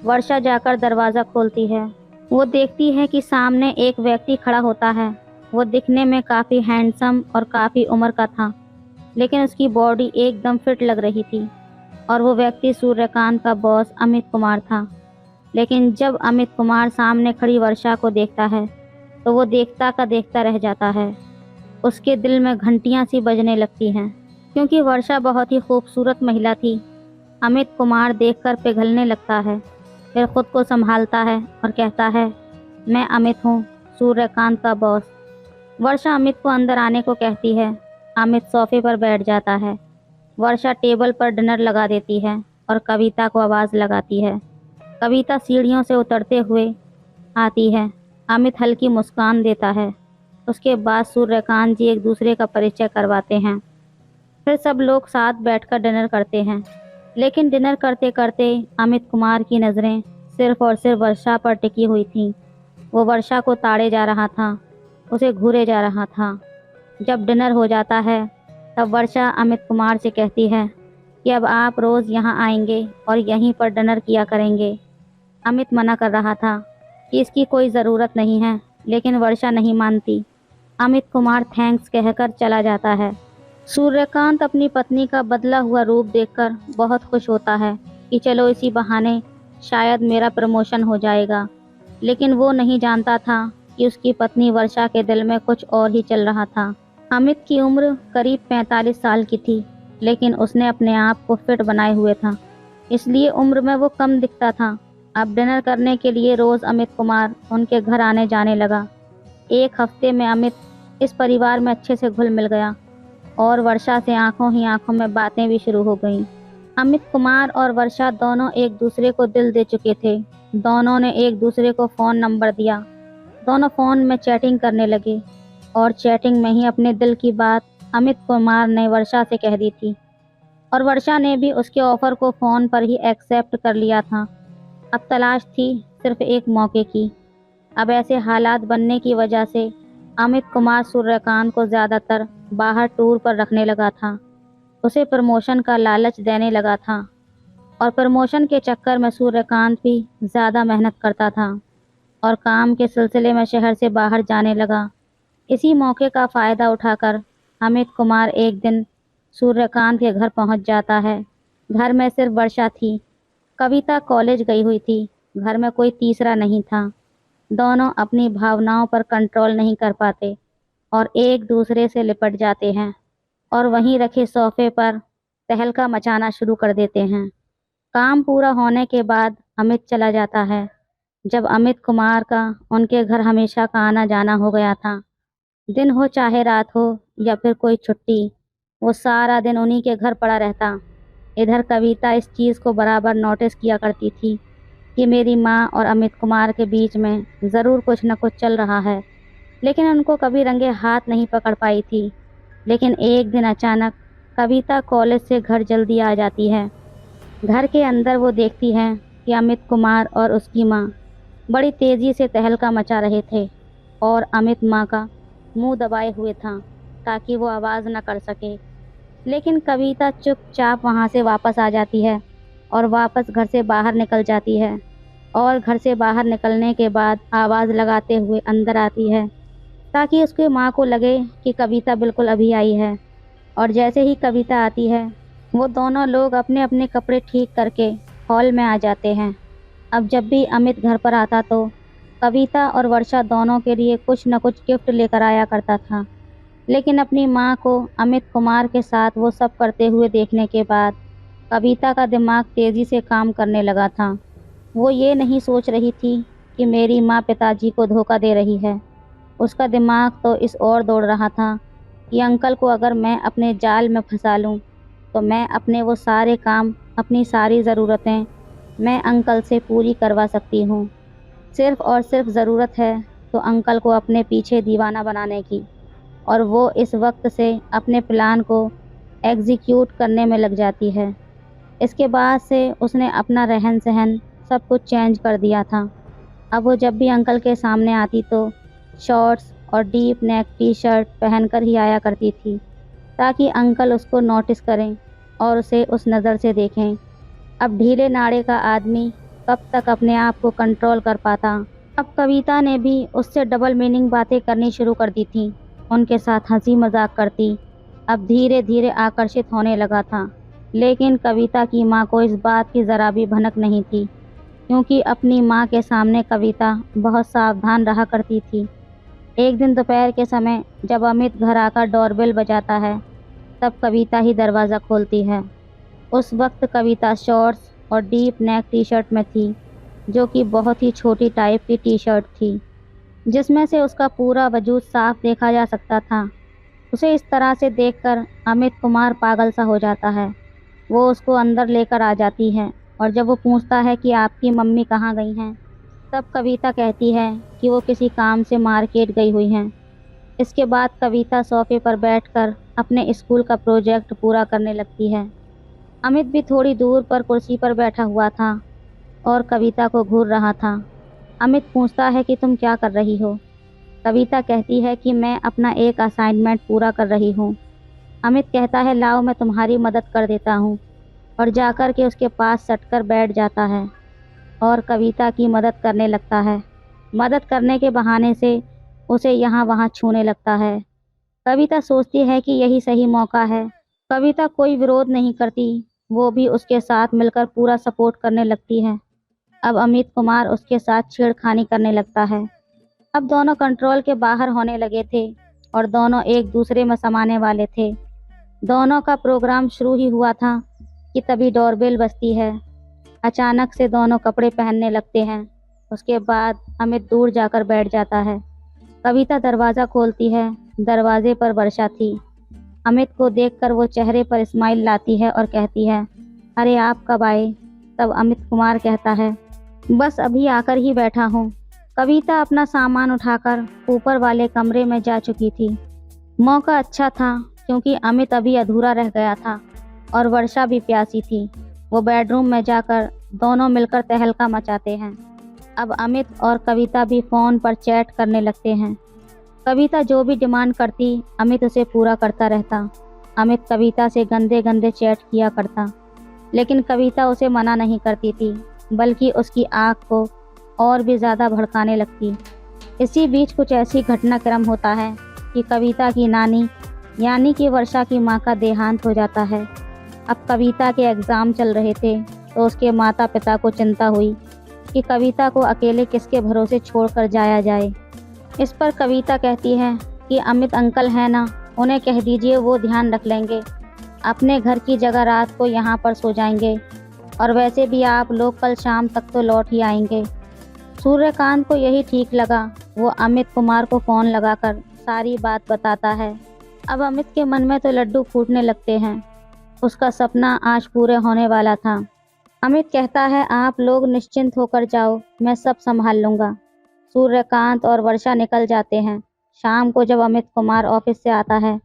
वर्षा जाकर दरवाज़ा खोलती है। वो देखती है कि सामने एक व्यक्ति खड़ा होता है। वो दिखने में काफ़ी हैंडसम और काफ़ी उम्र का था, लेकिन उसकी बॉडी एकदम फिट लग रही थी और वो व्यक्ति सूर्यकांत का बॉस अमित कुमार था। लेकिन जब अमित कुमार सामने खड़ी वर्षा को देखता है तो वो देखता का देखता रह जाता है। उसके दिल में घंटियां सी बजने लगती हैं, क्योंकि वर्षा बहुत ही खूबसूरत महिला थी। अमित कुमार देखकर पिघलने लगता है, फिर खुद को संभालता है और कहता है, मैं अमित हूँ, सूर्यकांत का बॉस। वर्षा अमित को अंदर आने को कहती है। अमित सोफे पर बैठ जाता है। वर्षा टेबल पर डिनर लगा देती है और कविता को आवाज़ लगाती है। कविता सीढ़ियों से उतरते हुए आती है। अमित हल्की मुस्कान देता है। उसके बाद सूर्यकांत जी एक दूसरे का परिचय करवाते हैं। फिर सब लोग साथ बैठकर डिनर करते हैं, लेकिन डिनर करते करते अमित कुमार की नज़रें सिर्फ और सिर्फ वर्षा पर टिकी हुई थीं। वो वर्षा को ताड़े जा रहा था, उसे घूरे जा रहा था। जब डिनर हो जाता है तब वर्षा अमित कुमार से कहती है कि अब आप रोज़ यहाँ आएंगे और यहीं पर डिनर किया करेंगे। अमित मना कर रहा था कि इसकी कोई ज़रूरत नहीं है, लेकिन वर्षा नहीं मानती। अमित कुमार थैंक्स कहकर चला जाता है। सूर्यकांत अपनी पत्नी का बदला हुआ रूप देखकर बहुत खुश होता है कि चलो इसी बहाने शायद मेरा प्रमोशन हो जाएगा। लेकिन वो नहीं जानता था कि उसकी पत्नी वर्षा के दिल में कुछ और ही चल रहा था। अमित की उम्र करीब 45 साल की थी, लेकिन उसने अपने आप को फिट बनाए हुए था, इसलिए उम्र में वो कम दिखता था। अब डिनर करने के लिए रोज़ अमित कुमार उनके घर आने जाने लगा। एक हफ्ते में अमित इस परिवार में अच्छे से घुल मिल गया और वर्षा से आंखों ही आंखों में बातें भी शुरू हो गईं। अमित कुमार और वर्षा दोनों एक दूसरे को दिल दे चुके थे। दोनों ने एक दूसरे को फ़ोन नंबर दिया। दोनों फ़ोन में चैटिंग करने लगे और चैटिंग में ही अपने दिल की बात अमित कुमार ने वर्षा से कह दी थी और वर्षा ने भी उसके ऑफ़र को फ़ोन पर ही एक्सेप्ट कर लिया था। अब तलाश थी सिर्फ एक मौके की। अब ऐसे हालात बनने की वजह से अमित कुमार सूर्यकांत को ज़्यादातर बाहर टूर पर रखने लगा था। उसे प्रमोशन का लालच देने लगा था और प्रमोशन के चक्कर में सूर्यकांत भी ज़्यादा मेहनत करता था और काम के सिलसिले में शहर से बाहर जाने लगा। इसी मौके का फ़ायदा उठाकर अमित कुमार एक दिन सूर्यकांत के घर पहुंच जाता है। घर में सिर्फ वर्षा थी। कविता कॉलेज गई हुई थी। घर में कोई तीसरा नहीं था। दोनों अपनी भावनाओं पर कंट्रोल नहीं कर पाते और एक दूसरे से लिपट जाते हैं और वहीं रखे सोफे पर तहलका मचाना शुरू कर देते हैं। काम पूरा होने के बाद अमित चला जाता है। जब अमित कुमार का उनके घर हमेशा का आना जाना हो गया था, दिन हो चाहे रात हो या फिर कोई छुट्टी, वो सारा दिन उन्हीं के घर पड़ा रहता। इधर कविता इस चीज़ को बराबर नोटिस किया करती थी कि मेरी माँ और अमित कुमार के बीच में ज़रूर कुछ न कुछ चल रहा है, लेकिन उनको कभी रंगे हाथ नहीं पकड़ पाई थी। लेकिन एक दिन अचानक कविता कॉलेज से घर जल्दी आ जाती है। घर के अंदर वो देखती है कि अमित कुमार और उसकी माँ बड़ी तेज़ी से तहलका मचा रहे थे और अमित माँ का मुंह दबाए हुए था ताकि वो आवाज़ न कर सके। लेकिन कविता चुपचाप वहाँ से वापस आ जाती है और वापस घर से बाहर निकल जाती है और घर से बाहर निकलने के बाद आवाज़ लगाते हुए अंदर आती है ताकि उसके माँ को लगे कि कविता बिल्कुल अभी आई है। और जैसे ही कविता आती है वो दोनों लोग अपने अपने कपड़े ठीक करके हॉल में आ जाते हैं। अब जब भी अमित घर पर आता तो कविता और वर्षा दोनों के लिए कुछ न कुछ गिफ्ट लेकर आया करता था। लेकिन अपनी माँ को अमित कुमार के साथ वो सब करते हुए देखने के बाद कविता का दिमाग तेज़ी से काम करने लगा था। वो ये नहीं सोच रही थी कि मेरी माँ पिताजी को धोखा दे रही है। उसका दिमाग तो इस ओर दौड़ रहा था कि अंकल को अगर मैं अपने जाल में फंसा लूँ तो मैं अपने वो सारे काम, अपनी सारी ज़रूरतें मैं अंकल से पूरी करवा सकती हूँ। सिर्फ़ और सिर्फ ज़रूरत है तो अंकल को अपने पीछे दीवाना बनाने की। और वो इस वक्त से अपने प्लान को एग्जीक्यूट करने में लग जाती है। इसके बाद से उसने अपना रहन सहन सब कुछ चेंज कर दिया था। अब वो जब भी अंकल के सामने आती तो शॉर्ट्स और डीप नेक टी शर्ट पहनकर ही आया करती थी ताकि अंकल उसको नोटिस करें और उसे उस नज़र से देखें। अब ढीले नाड़े का आदमी कब तक अपने आप को कंट्रोल कर पाता। अब कविता ने भी उससे डबल मीनिंग बातें करनी शुरू कर दी थी। उनके साथ हंसी मजाक करती। अब धीरे धीरे आकर्षित होने लगा था। लेकिन कविता की माँ को इस बात की ज़रा भी भनक नहीं थी क्योंकि अपनी माँ के सामने कविता बहुत सावधान रहा करती थी। एक दिन दोपहर के समय जब अमित घर आकर डोरबेल बजाता है तब कविता ही दरवाज़ा खोलती है। उस वक्त कविता शॉर्ट्स और डीप नेक टी शर्ट में थी जो कि बहुत ही छोटी टाइप की टी शर्ट थी जिसमें से उसका पूरा वजूद साफ देखा जा सकता था। उसे इस तरह से देखकर अमित कुमार पागल सा हो जाता है। वो उसको अंदर लेकर आ जाती है और जब वो पूछता है कि आपकी मम्मी कहाँ गई हैं तब कविता कहती है कि वो किसी काम से मार्केट गई हुई हैं। इसके बाद कविता सोफे पर बैठकर अपने स्कूल का प्रोजेक्ट पूरा करने लगती है। अमित भी थोड़ी दूर पर कुर्सी पर बैठा हुआ था और कविता को घूर रहा था। अमित पूछता है कि तुम क्या कर रही हो। कविता कहती है कि मैं अपना एक असाइनमेंट पूरा कर रही हूँ। अमित कहता है लाओ मैं तुम्हारी मदद कर देता हूँ और जाकर के उसके पास सटकर बैठ जाता है और कविता की मदद करने लगता है। मदद करने के बहाने से उसे यहाँ वहाँ छूने लगता है। कविता सोचती है कि यही सही मौका है। कविता कोई विरोध नहीं करती, वो भी उसके साथ मिलकर पूरा सपोर्ट करने लगती है। अब अमित कुमार उसके साथ छेड़खानी करने लगता है। अब दोनों कंट्रोल के बाहर होने लगे थे और दोनों एक दूसरे में समाने वाले थे। दोनों का प्रोग्राम शुरू ही हुआ था कि तभी डोरबेल बजती है। अचानक से दोनों कपड़े पहनने लगते हैं। उसके बाद अमित दूर जाकर बैठ जाता है। कविता दरवाज़ा खोलती है। दरवाजे पर वर्षा थी। अमित को देखकर वो चेहरे पर स्माइल लाती है और कहती है, अरे आप कब आए? तब अमित कुमार कहता है, बस अभी आकर ही बैठा हूँ। कविता अपना सामान उठाकर ऊपर वाले कमरे में जा चुकी थी। मौका अच्छा था क्योंकि अमित अभी अधूरा रह गया था और वर्षा भी प्यासी थी। वो बेडरूम में जाकर दोनों मिलकर तहलका मचाते हैं। अब अमित और कविता भी फ़ोन पर चैट करने लगते हैं। कविता जो भी डिमांड करती अमित उसे पूरा करता रहता। अमित कविता से गंदे गंदे चैट किया करता लेकिन कविता उसे मना नहीं करती थी बल्कि उसकी आँख को और भी ज़्यादा भड़काने लगती। इसी बीच कुछ ऐसी घटनाक्रम होता है कि कविता की नानी यानी कि वर्षा की माँ का देहांत हो जाता है। अब कविता के एग्ज़ाम चल रहे थे तो उसके माता पिता को चिंता हुई कि कविता को अकेले किसके भरोसे छोड़कर जाया जाए। इस पर कविता कहती है कि अमित अंकल हैं ना, उन्हें कह दीजिए वो ध्यान रख लेंगे। अपने घर की जगह रात को यहाँ पर सो जाएंगे और वैसे भी आप लोग कल शाम तक तो लौट ही आएंगे। सूर्यकांत को यही ठीक लगा। वो अमित कुमार को फ़ोन लगाकर सारी बात बताता है। अब अमित के मन में तो लड्डू फूटने लगते हैं। उसका सपना आज पूरे होने वाला था। अमित कहता है आप लोग निश्चिंत होकर जाओ, मैं सब संभाल लूँगा। सूर्यकांत और वर्षा निकल जाते हैं। शाम को जब अमित कुमार ऑफिस से आता है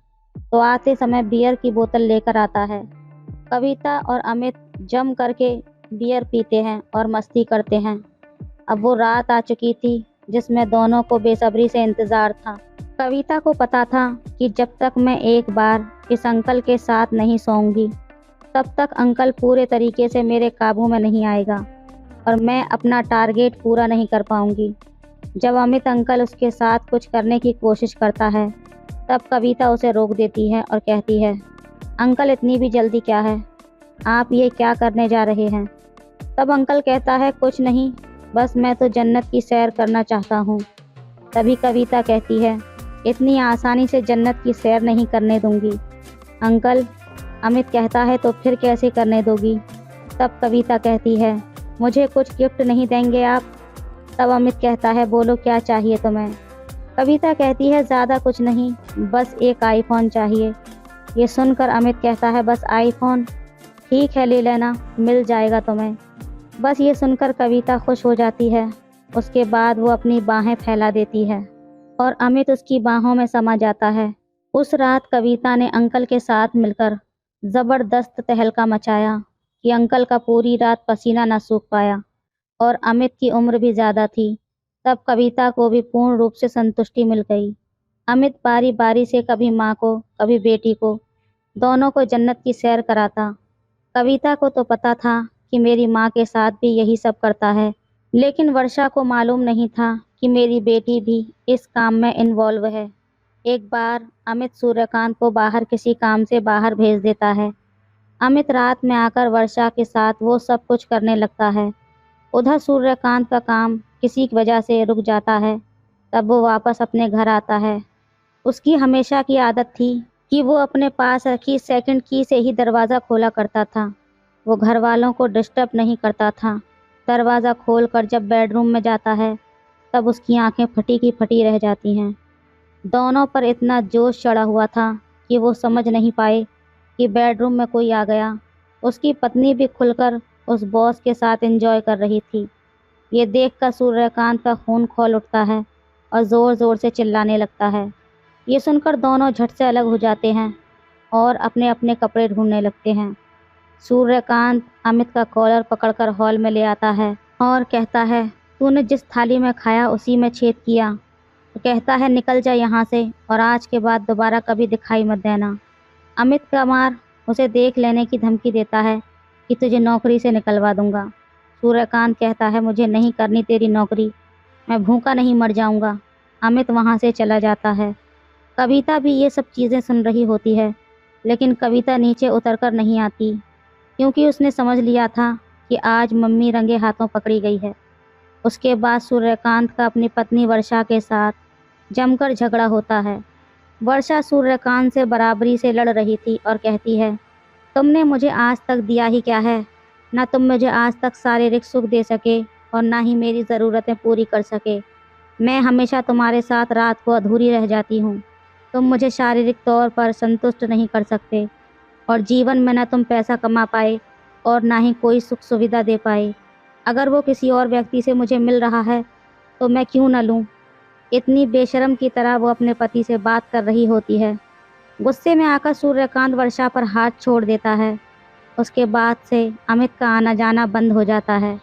तो आते समय बियर की बोतल लेकर आता है। कविता और अमित जम करके बियर पीते हैं और मस्ती करते हैं। अब वो रात आ चुकी थी जिसमें दोनों को बेसब्री से इंतज़ार था। कविता को पता था कि जब तक मैं एक बार इस अंकल के साथ नहीं सोऊंगी तब तक अंकल पूरे तरीके से मेरे काबू में नहीं आएगा और मैं अपना टारगेट पूरा नहीं कर पाऊंगी। जब अमित अंकल उसके साथ कुछ करने की कोशिश करता है तब कविता उसे रोक देती है और कहती है, अंकल इतनी भी जल्दी क्या है, आप ये क्या करने जा रहे हैं। तब अंकल कहता है, कुछ नहीं, बस मैं तो जन्नत की सैर करना चाहता हूँ। तभी कविता कहती है, इतनी आसानी से जन्नत की सैर नहीं करने दूंगी अंकल। अमित कहता है, तो फिर कैसे करने दोगी। तब कविता कहती है, मुझे कुछ गिफ्ट नहीं देंगे आप। तब अमित कहता है, बोलो क्या चाहिए तुम्हें। कविता कहती है, ज़्यादा कुछ नहीं, बस एक आईफोन चाहिए। ये सुनकर अमित कहता है, बस आईफोन, ठीक है ले लेना, मिल जाएगा तुम्हें। बस ये सुनकर कविता खुश हो जाती है। उसके बाद वो अपनी बाहें फैला देती है और अमित उसकी बाहों में समा जाता है। उस रात कविता ने अंकल के साथ मिलकर ज़बरदस्त तहलका मचाया कि अंकल का पूरी रात पसीना न सूख पाया और अमित की उम्र भी ज़्यादा थी। तब कविता को भी पूर्ण रूप से संतुष्टि मिल गई। अमित बारी बारी से कभी माँ को कभी बेटी को, दोनों को जन्नत की सैर कराता। कविता को तो पता था कि मेरी माँ के साथ भी यही सब करता है, लेकिन वर्षा को मालूम नहीं था कि मेरी बेटी भी इस काम में इन्वॉल्व है। एक बार अमित सूर्यकांत को बाहर किसी काम से बाहर भेज देता है। अमित रात में आकर वर्षा के साथ वो सब कुछ करने लगता है। उधर सूर्यकांत का काम किसी वजह से रुक जाता है। तब वो वापस अपने घर आता है। उसकी हमेशा की आदत थी कि वो अपने पास रखी सेकंड की से ही दरवाज़ा खोला करता था। वो घर वालों को डिस्टर्ब नहीं करता था। दरवाज़ा खोलकर जब बेडरूम में जाता है तब उसकी आंखें फटी की फटी रह जाती हैं। दोनों पर इतना जोश चढ़ा हुआ था कि वो समझ नहीं पाए कि बेडरूम में कोई आ गया। उसकी पत्नी भी खुलकर उस बॉस के साथ एंजॉय कर रही थी। ये देखकर सूर्यकांत का खून खौल उठता है और ज़ोर ज़ोर से चिल्लाने लगता है। ये सुनकर दोनों झट से अलग हो जाते हैं और अपने अपने कपड़े ढूंढने लगते हैं। सूर्यकांत अमित का कॉलर पकड़कर हॉल में ले आता है और कहता है, तूने जिस थाली में खाया उसी में छेद किया। तो कहता है, निकल जा यहाँ से और आज के बाद दोबारा कभी दिखाई मत देना। अमित का मार उसे देख लेने की धमकी देता है कि तुझे नौकरी से निकलवा दूंगा। सूर्यकांत कहता है, मुझे नहीं करनी तेरी नौकरी, मैं भूखा नहीं मर जाऊंगा। अमित वहाँ से चला जाता है। कविता भी ये सब चीज़ें सुन रही होती है, लेकिन कविता नीचे उतरकर नहीं आती क्योंकि उसने समझ लिया था कि आज मम्मी रंगे हाथों पकड़ी गई है। उसके बाद सूर्यकांत का अपनी पत्नी वर्षा के साथ जमकर झगड़ा होता है। वर्षा सूर्यकांत से बराबरी से लड़ रही थी और कहती है, तुमने मुझे आज तक दिया ही क्या है। ना तुम मुझे आज तक शारीरिक सुख दे सके और ना ही मेरी ज़रूरतें पूरी कर सके। मैं हमेशा तुम्हारे साथ रात को अधूरी रह जाती हूँ। तुम मुझे शारीरिक तौर पर संतुष्ट नहीं कर सकते और जीवन में न तुम पैसा कमा पाए और ना ही कोई सुख सुविधा दे पाए। अगर वो किसी और व्यक्ति से मुझे मिल रहा है तो मैं क्यों न लूँ। इतनी बेशर्म की तरह वो अपने पति से बात कर रही होती है। गुस्से में आकर सूर्यकांत वर्षा पर हाथ छोड़ देता है। उसके बाद से अमित का आना जाना बंद हो जाता है।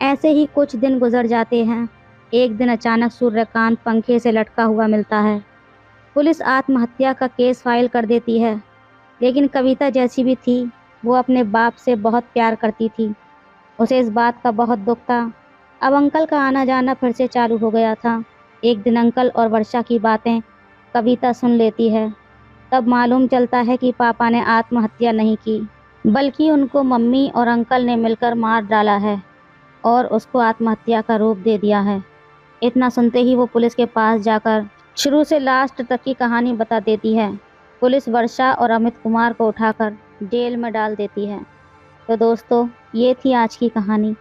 ऐसे ही कुछ दिन गुजर जाते हैं। एक दिन अचानक सूर्यकांत पंखे से लटका हुआ मिलता है। पुलिस आत्महत्या का केस फाइल कर देती है, लेकिन कविता जैसी भी थी, वो अपने बाप से बहुत प्यार करती थी। उसे इस बात का बहुत दुख था। अब अंकल का आना जाना फिर से चालू हो गया था। एक दिन अंकल और वर्षा की बातें कविता सुन लेती है। तब मालूम चलता है कि पापा ने आत्महत्या नहीं की, बल्कि उनको मम्मी और अंकल ने मिलकर मार डाला है और उसको आत्महत्या का रूप दे दिया है। इतना सुनते ही वो पुलिस के पास जाकर शुरू से लास्ट तक की कहानी बता देती है। पुलिस वर्षा और अमित कुमार को उठाकर जेल में डाल देती है। तो दोस्तों, ये थी आज की कहानी।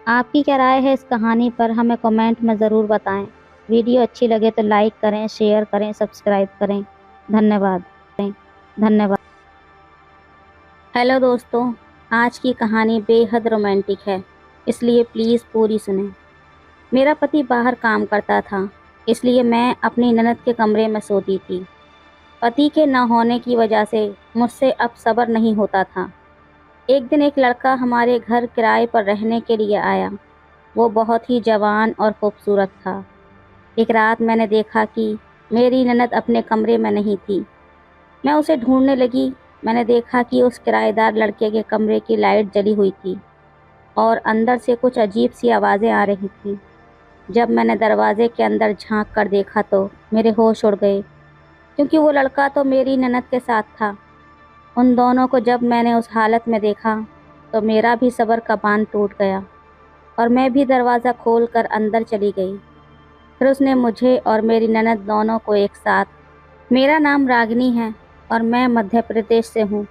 आपकी क्या राय है इस कहानी पर, हमें कमेंट में ज़रूर बताएं। वीडियो अच्छी लगे तो लाइक करें, शेयर करें, सब्सक्राइब करें। धन्यवाद। धन्यवाद। हेलो दोस्तों, आज की कहानी बेहद रोमांटिक है, इसलिए प्लीज़ पूरी सुनें। मेरा पति बाहर काम करता था, इसलिए मैं अपनी ननद के कमरे में सोती थी। पति के न होने की वजह से मुझसे अब सब्र नहीं होता था। एक दिन एक लड़का हमारे घर किराए पर रहने के लिए आया। वो बहुत ही जवान और खूबसूरत था। एक रात मैंने देखा कि मेरी ननद अपने कमरे में नहीं थी। मैं उसे ढूंढने लगी। मैंने देखा कि उस किराएदार लड़के के कमरे की लाइट जली हुई थी और अंदर से कुछ अजीब सी आवाज़ें आ रही थीं। जब मैंने दरवाजे के अंदर झांक कर देखा तो मेरे होश उड़ गए, क्योंकि वो लड़का तो मेरी ननद के साथ था। उन दोनों को जब मैंने उस हालत में देखा तो मेरा भी सब्र का बांध टूट गया और मैं भी दरवाज़ा खोल कर अंदर चली गई। फिर उसने मुझे और मेरी ननद दोनों को एक साथ। मेरा नाम रागिनी है और मैं मध्य प्रदेश से हूँ।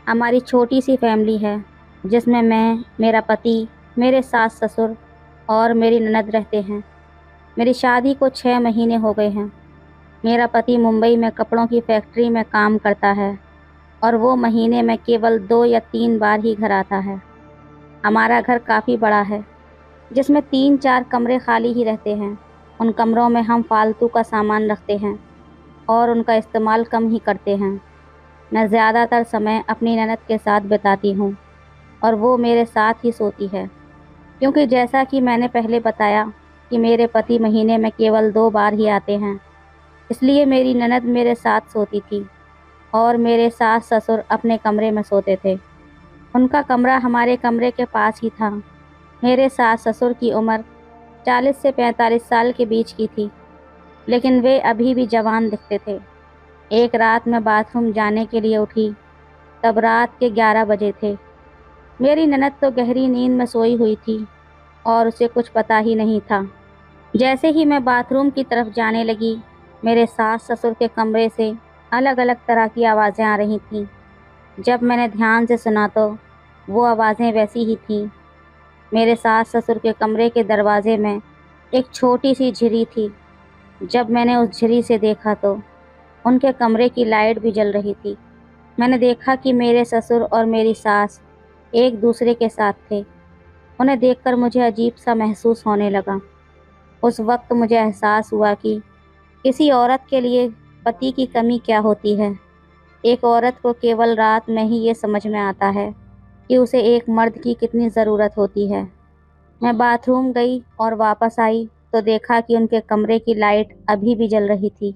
हमारी छोटी सी फैमिली है जिसमें मैं, मेरा पति, मेरे सास ससुर और मेरी ननद रहते हैं। मेरी शादी को 6 महीने हो गए हैं। मेरा पति मुंबई में कपड़ों की फैक्ट्री में काम करता है और वो महीने में केवल 2 या 3 बार ही घर आता है। हमारा घर काफ़ी बड़ा है जिसमें 3-4 कमरे खाली ही रहते हैं। उन कमरों में हम फालतू का सामान रखते हैं और उनका इस्तेमाल कम ही करते हैं। मैं ज़्यादातर समय अपनी ननद के साथ बिताती हूँ और वो मेरे साथ ही सोती है, क्योंकि जैसा कि मैंने पहले बताया कि मेरे पति महीने में केवल 2 बार ही आते हैं, इसलिए मेरी ननद मेरे साथ सोती थी और मेरे सास ससुर अपने कमरे में सोते थे। उनका कमरा हमारे कमरे के पास ही था। मेरे सास ससुर की उम्र 40 से 45 साल के बीच की थी, लेकिन वे अभी भी जवान दिखते थे। एक रात मैं बाथरूम जाने के लिए उठी, तब रात के 11 बजे थे। मेरी ननद तो गहरी नींद में सोई हुई थी और उसे कुछ पता ही नहीं था। जैसे ही मैं बाथरूम की तरफ जाने लगी, मेरे सास ससुर के कमरे से अलग अलग तरह की आवाज़ें आ रही थीं। जब मैंने ध्यान से सुना तो वो आवाज़ें वैसी ही थीं। मेरे सास ससुर के कमरे के दरवाजे में एक छोटी सी झिरी थी। जब मैंने उस झिरी से देखा तो उनके कमरे की लाइट भी जल रही थी। मैंने देखा कि मेरे ससुर और मेरी सास एक दूसरे के साथ थे। उन्हें देखकर मुझे अजीब सा महसूस होने लगा। उस वक्त मुझे एहसास हुआ कि किसी औरत के लिए पति की कमी क्या होती है। एक औरत को केवल रात में ही ये समझ में आता है कि उसे एक मर्द की कितनी ज़रूरत होती है। मैं बाथरूम गई और वापस आई तो देखा कि उनके कमरे की लाइट अभी भी जल रही थी।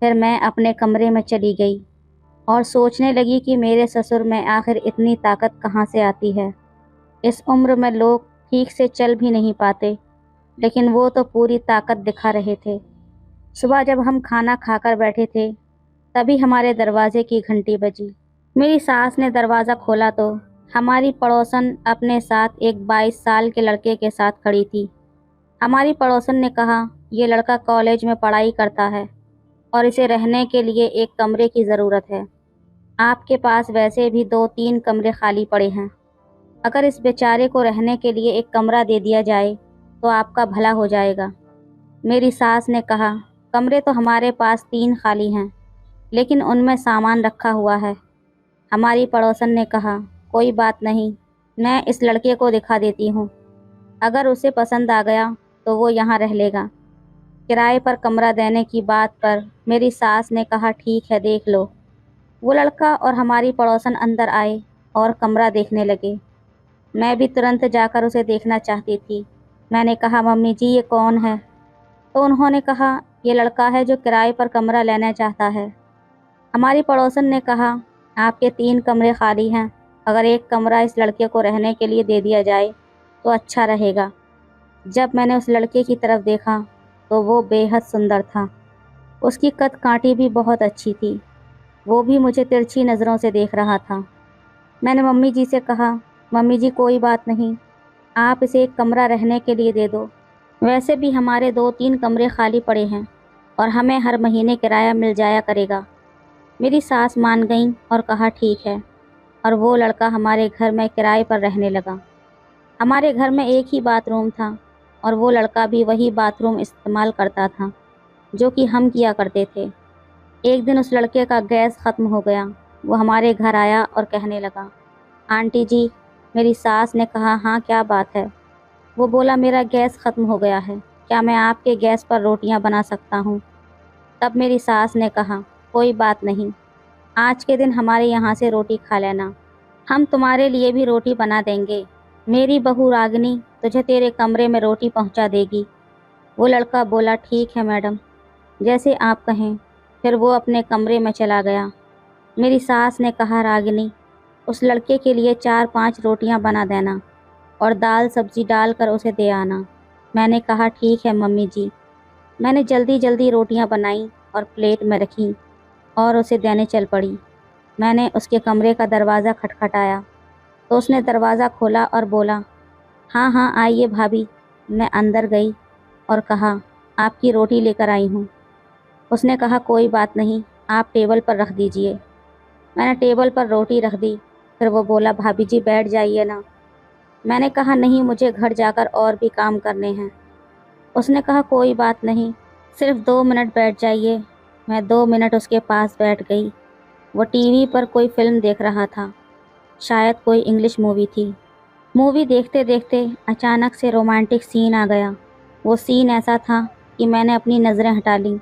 फिर मैं अपने कमरे में चली गई और सोचने लगी कि मेरे ससुर में आखिर इतनी ताकत कहाँ से आती है। इस उम्र में लोग ठीक से चल भी नहीं पाते, लेकिन वो तो पूरी ताकत दिखा रहे थे। सुबह जब हम खाना खाकर बैठे थे, तभी हमारे दरवाजे की घंटी बजी। मेरी सास ने दरवाज़ा खोला तो हमारी पड़ोसन अपने साथ एक 22 साल के लड़के के साथ खड़ी थी। हमारी पड़ोसन ने कहा, ये लड़का कॉलेज में पढ़ाई करता है और इसे रहने के लिए एक कमरे की ज़रूरत है। आपके पास वैसे भी 2-3 कमरे खाली पड़े हैं। अगर इस बेचारे को रहने के लिए एक कमरा दे दिया जाए तो आपका भला हो जाएगा। मेरी सास ने कहा, कमरे तो हमारे पास 3 खाली हैं, लेकिन उनमें सामान रखा हुआ है। हमारी पड़ोसन ने कहा, कोई बात नहीं, मैं इस लड़के को दिखा देती हूँ। अगर उसे पसंद आ गया तो वो यहाँ रह लेगा। किराए पर कमरा देने की बात पर मेरी सास ने कहा, ठीक है, देख लो। वो लड़का और हमारी पड़ोसन अंदर आए और कमरा देखने लगे। मैं भी तुरंत जाकर उसे देखना चाहती थी। मैंने कहा, मम्मी जी, ये कौन है? तो उन्होंने कहा, ये लड़का है जो किराए पर कमरा लेना चाहता है। हमारी पड़ोसन ने कहा, आपके 3 कमरे खाली हैं। अगर एक कमरा इस लड़के को रहने के लिए दे दिया जाए तो अच्छा रहेगा। जब मैंने उस लड़के की तरफ देखा तो वो बेहद सुंदर था। उसकी कद काठी भी बहुत अच्छी थी। वो भी मुझे तिरछी नज़रों से देख रहा था। मैंने मम्मी जी से कहा, मम्मी जी, कोई बात नहीं, आप इसे एक कमरा रहने के लिए दे दो। वैसे भी हमारे 2-3 कमरे खाली पड़े हैं और हमें हर महीने किराया मिल जाया करेगा। मेरी सास मान गई और कहा, ठीक है, और वो लड़का हमारे घर में किराए पर रहने लगा। हमारे घर में एक ही बाथरूम था और वो लड़का भी वही बाथरूम इस्तेमाल करता था जो कि हम किया करते थे। एक दिन उस लड़के का गैस ख़त्म हो गया। वो हमारे घर आया और कहने लगा, आंटी जी। मेरी सास ने कहा, हाँ, क्या बात है? वो बोला, मेरा गैस ख़त्म हो गया है, क्या मैं आपके गैस पर रोटियां बना सकता हूँ? तब मेरी सास ने कहा, कोई बात नहीं, आज के दिन हमारे यहाँ से रोटी खा लेना। हम तुम्हारे लिए भी रोटी बना देंगे। मेरी बहू रागिनी तुझे तेरे कमरे में रोटी पहुँचा देगी। वो लड़का बोला, ठीक है मैडम, जैसे आप कहें। फिर वो अपने कमरे में चला गया। मेरी सास ने कहा, रागिनी, उस लड़के के लिए 4-5 रोटियां बना देना और दाल सब्जी डालकर उसे दे आना। मैंने कहा, ठीक है मम्मी जी। मैंने जल्दी जल्दी रोटियां बनाई और प्लेट में रखी और उसे देने चल पड़ी। मैंने उसके कमरे का दरवाज़ा खटखटाया तो उसने दरवाज़ा खोला और बोला, हाँ हाँ आइए भाभी। मैं अंदर गई और कहा, आपकी रोटी लेकर आई हूँ। उसने कहा, कोई बात नहीं, आप टेबल पर रख दीजिए। मैंने टेबल पर रोटी रख दी। फिर वो बोला, भाभी जी बैठ जाइए ना। मैंने कहा, नहीं, मुझे घर जाकर और भी काम करने हैं। उसने कहा, कोई बात नहीं, सिर्फ 2 मिनट बैठ जाइए। मैं 2 मिनट उसके पास बैठ गई। वो टीवी पर कोई फिल्म देख रहा था, शायद कोई इंग्लिश मूवी थी। मूवी देखते देखते अचानक से रोमांटिक सीन आ गया। वो सीन ऐसा था कि मैंने अपनी नज़रें हटा लीं।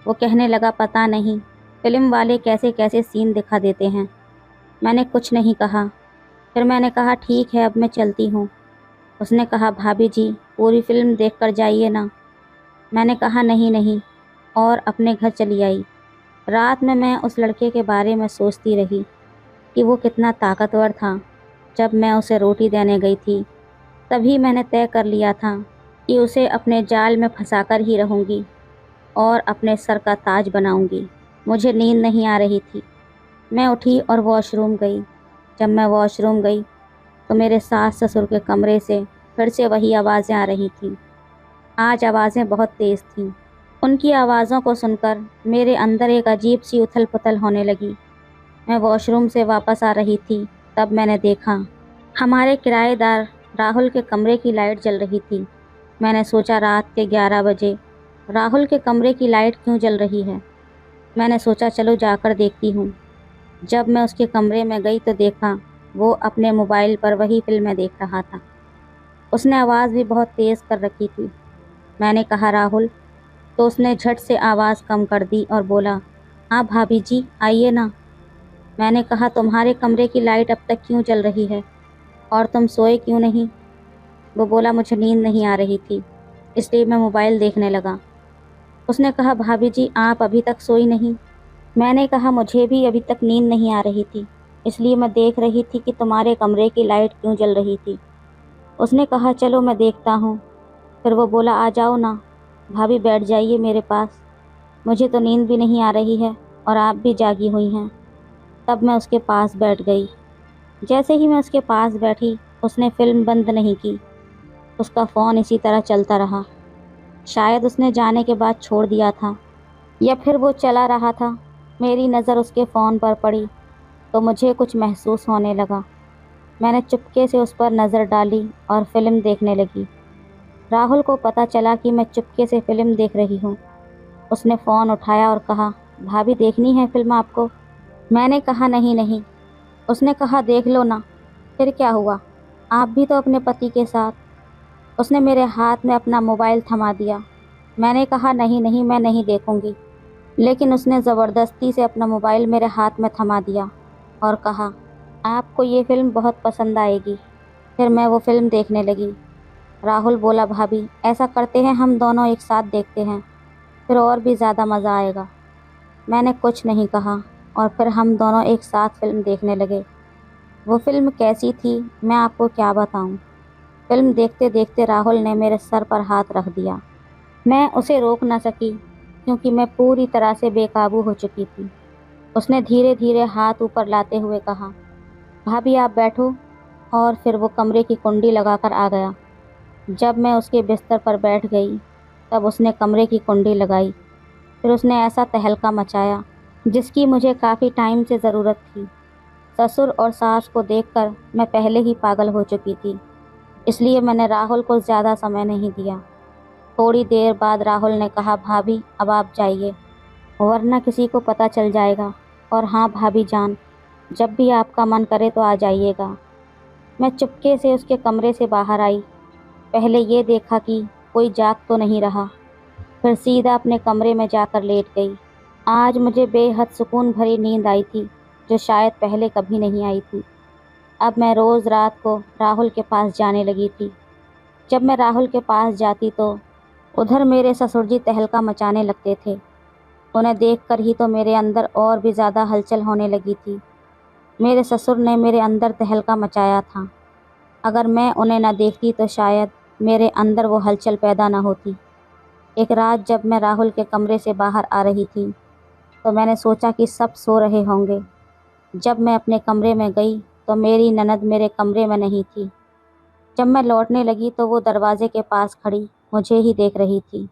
वो कहने लगा, पता नहीं फिल्म वाले कैसे कैसे सीन दिखा देते हैं। मैंने कुछ नहीं कहा। फिर मैंने कहा, ठीक है, अब मैं चलती हूँ। उसने कहा, भाभी जी पूरी फिल्म देख कर जाइए ना। मैंने कहा, नहीं नहीं, और अपने घर चली आई। रात में मैं उस लड़के के बारे में सोचती रही कि वो कितना ताकतवर था। जब मैं उसे रोटी देने गई थी तभी मैंने तय कर लिया था कि उसे अपने जाल में फंसाकर ही रहूँगी और अपने सर का ताज बनाऊँगी। मुझे नींद नहीं आ रही थी। मैं उठी और वॉशरूम गई। जब मैं वॉशरूम गई तो मेरे सास ससुर के कमरे से फिर से वही आवाज़ें आ रही थीं। आज आवाज़ें बहुत तेज़ थीं। उनकी आवाज़ों को सुनकर मेरे अंदर एक अजीब सी उथल पुथल होने लगी। मैं वॉशरूम से वापस आ रही थी, तब मैंने देखा हमारे किराएदार राहुल के कमरे की लाइट जल रही थी। मैंने सोचा, रात के 11 बजे राहुल के कमरे की लाइट क्यों जल रही है। मैंने सोचा, चलो जाकर देखती हूँ। जब मैं उसके कमरे में गई तो देखा वो अपने मोबाइल पर वही फिल्में देख रहा था। उसने आवाज़ भी बहुत तेज़ कर रखी थी। मैंने कहा, राहुल, तो उसने झट से आवाज़ कम कर दी और बोला, हाँ भाभी जी आइए ना। मैंने कहा, तुम्हारे कमरे की लाइट अब तक क्यों जल रही है और तुम सोए क्यों नहीं। वो बोला, मुझे नींद नहीं आ रही थी इसलिए मैं मोबाइल देखने लगा। उसने कहा, भाभी जी आप अभी तक सोई नहीं। मैंने कहा, मुझे भी अभी तक नींद नहीं आ रही थी इसलिए मैं देख रही थी कि तुम्हारे कमरे की लाइट क्यों जल रही थी। उसने कहा, चलो मैं देखता हूँ। फिर वो बोला, आ जाओ ना भाभी, बैठ जाइए मेरे पास। मुझे तो नींद भी नहीं आ रही है और आप भी जागी हुई हैं। तब मैं उसके पास बैठ गई। जैसे ही मैं उसके पास बैठी उसने फ़िल्म बंद नहीं की। उसका फ़ोन इसी तरह चलता रहा। शायद उसने जाने के बाद छोड़ दिया था या फिर वो चला रहा था। मेरी नज़र उसके फ़ोन पर पड़ी तो मुझे कुछ महसूस होने लगा। मैंने चुपके से उस पर नज़र डाली और फ़िल्म देखने लगी। राहुल को पता चला कि मैं चुपके से फ़िल्म देख रही हूँ। उसने फ़ोन उठाया और कहा, भाभी देखनी है फ़िल्म आपको। मैंने कहा, नहीं नहीं। उसने कहा, देख लो ना। फिर क्या हुआ, आप भी तो अपने पति के साथ। उसने मेरे हाथ में अपना मोबाइल थमा दिया। मैंने कहा, नहीं नहीं, मैं नहीं देखूंगी। लेकिन उसने ज़बरदस्ती से अपना मोबाइल मेरे हाथ में थमा दिया और कहा, आपको ये फ़िल्म बहुत पसंद आएगी। फिर मैं वो फ़िल्म देखने लगी। राहुल बोला, भाभी ऐसा करते हैं, हम दोनों एक साथ देखते हैं, फिर और भी ज़्यादा मज़ा आएगा। मैंने कुछ नहीं कहा और फिर हम दोनों एक साथ फ़िल्म देखने लगे। वो फ़िल्म कैसी थी मैं आपको क्या बताऊं। फ़िल्म देखते देखते राहुल ने मेरे सर पर हाथ रख दिया। मैं उसे रोक न सकी क्योंकि मैं पूरी तरह से बेकाबू हो चुकी थी। उसने धीरे धीरे हाथ ऊपर लाते हुए कहा, भाभी आप बैठो। और फिर वो कमरे की कुंडी लगाकर आ गया। जब मैं उसके बिस्तर पर बैठ गई तब उसने कमरे की कुंडी लगाई। फिर उसने ऐसा तहलका मचाया जिसकी मुझे काफ़ी टाइम से ज़रूरत थी। ससुर और सास को देखकर मैं पहले ही पागल हो चुकी थी, इसलिए मैंने राहुल को ज़्यादा समय नहीं दिया। थोड़ी देर बाद राहुल ने कहा, भाभी अब आप जाइए वरना किसी को पता चल जाएगा। और हाँ भाभी जान, जब भी आपका मन करे तो आ जाइएगा। मैं चुपके से उसके कमरे से बाहर आई। पहले ये देखा कि कोई जाग तो नहीं रहा, फिर सीधा अपने कमरे में जाकर लेट गई। आज मुझे बेहद सुकून भरी नींद आई थी, जो शायद पहले कभी नहीं आई थी। अब मैं रोज़ रात को राहुल के पास जाने लगी थी। जब मैं राहुल के पास जाती तो उधर मेरे ससुर जी तहलका मचाने लगते थे। उन्हें देखकर ही तो मेरे अंदर और भी ज़्यादा हलचल होने लगी थी। मेरे ससुर ने मेरे अंदर तहलका मचाया था। अगर मैं उन्हें न देखती तो शायद मेरे अंदर वो हलचल पैदा न होती। एक रात जब मैं राहुल के कमरे से बाहर आ रही थी तो मैंने सोचा कि सब सो रहे होंगे। जब मैं अपने कमरे में गई तो मेरी ननद मेरे कमरे में नहीं थी। जब मैं लौटने लगी तो वो दरवाजे के पास खड़ी मुझे ही देख रही थी।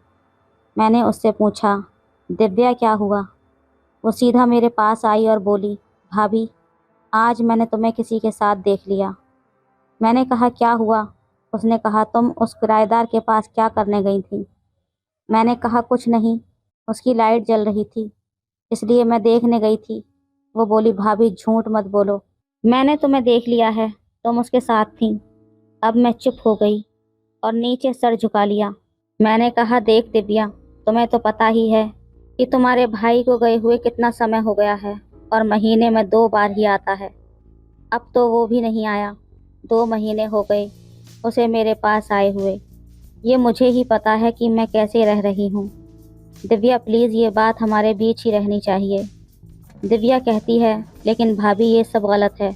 मैंने उससे पूछा, दिव्या क्या हुआ? वो सीधा मेरे पास आई और बोली, भाभी आज मैंने तुम्हें किसी के साथ देख लिया। मैंने कहा क्या हुआ? उसने कहा तुम उस किराएदार के पास क्या करने गई थी? मैंने कहा कुछ नहीं, उसकी लाइट जल रही थी इसलिए मैं देखने गई थी। वो बोली, भाभी झूठ मत बोलो, मैंने तुम्हें देख लिया है, तुम उसके साथ थी। अब मैं चुप हो गई और नीचे सर झुका लिया। मैंने कहा देख दिव्या, तुम्हें तो पता ही है कि तुम्हारे भाई को गए हुए कितना समय हो गया है और महीने में 2 बार ही आता है। अब तो वो भी नहीं आया, 2 महीने हो गए उसे मेरे पास आए हुए। ये मुझे ही पता है कि मैं कैसे रह रही हूँ। दिव्या प्लीज़ ये बात हमारे बीच ही रहनी चाहिए। दिव्या कहती है, लेकिन भाभी ये सब गलत है।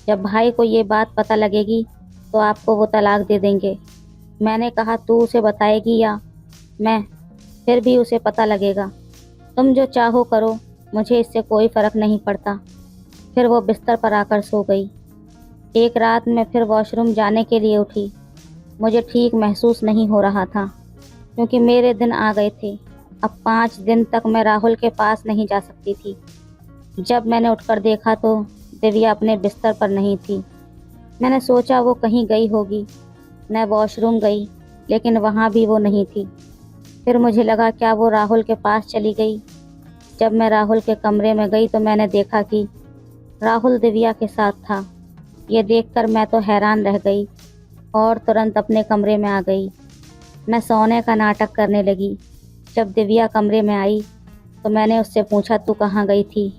जब भाई को ये बात पता लगेगी तो आपको वो तलाक दे देंगे। मैंने कहा तू उसे बताएगी या मैं? फिर भी उसे पता लगेगा। तुम जो चाहो करो, मुझे इससे कोई फ़र्क नहीं पड़ता। फिर वो बिस्तर पर आकर सो गई। एक रात मैं फिर वॉशरूम जाने के लिए उठी। मुझे ठीक महसूस नहीं हो रहा था क्योंकि मेरे दिन आ गए थे। अब 5 दिन तक मैं राहुल के पास नहीं जा सकती थी। जब मैंने उठकर देखा तो दिव्या अपने बिस्तर पर नहीं थी। मैंने सोचा वो कहीं गई होगी। मैं वॉशरूम गई लेकिन वहाँ भी वो नहीं थी। फिर मुझे लगा क्या वो राहुल के पास चली गई। जब मैं राहुल के कमरे में गई तो मैंने देखा कि राहुल दिव्या के साथ था। ये देखकर मैं तो हैरान रह गई और तुरंत अपने कमरे में आ गई। मैं सोने का नाटक करने लगी। जब दिव्या कमरे में आई तो मैंने उससे पूछा तू कहाँ गई थी?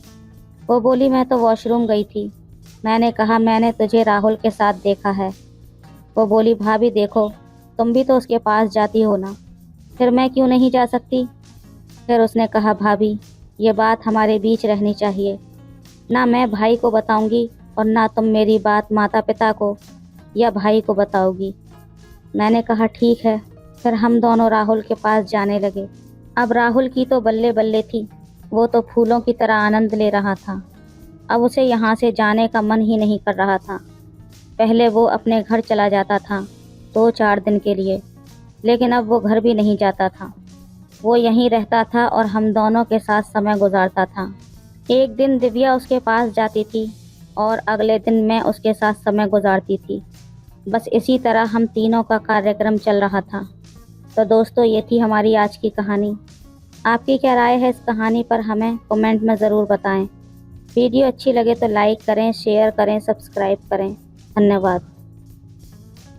वो बोली मैं तो वॉशरूम गई थी। मैंने कहा मैंने तुझे राहुल के साथ देखा है। वो बोली भाभी देखो, तुम भी तो उसके पास जाती हो ना, फिर मैं क्यों नहीं जा सकती? फिर उसने कहा भाभी ये बात हमारे बीच रहनी चाहिए। ना मैं भाई को बताऊंगी और ना तुम मेरी बात माता पिता को या भाई को बताओगी। मैंने कहा ठीक है। फिर हम दोनों राहुल के पास जाने लगे। अब राहुल की तो बल्ले बल्ले थी। वो तो फूलों की तरह आनंद ले रहा था। अब उसे यहाँ से जाने का मन ही नहीं कर रहा था। पहले वो अपने घर चला जाता था 2-4 दिन के लिए, लेकिन अब वो घर भी नहीं जाता था। वो यहीं रहता था और हम दोनों के साथ समय गुजारता था। एक दिन दिव्या उसके पास जाती थी और अगले दिन मैं उसके साथ समय गुजारती थी। बस इसी तरह हम तीनों का कार्यक्रम चल रहा था। तो दोस्तों ये थी हमारी आज की कहानी। आपकी क्या राय है इस कहानी पर हमें कमेंट में ज़रूर बताएं। वीडियो अच्छी लगे तो लाइक करें, शेयर करें, सब्सक्राइब करें। धन्यवाद।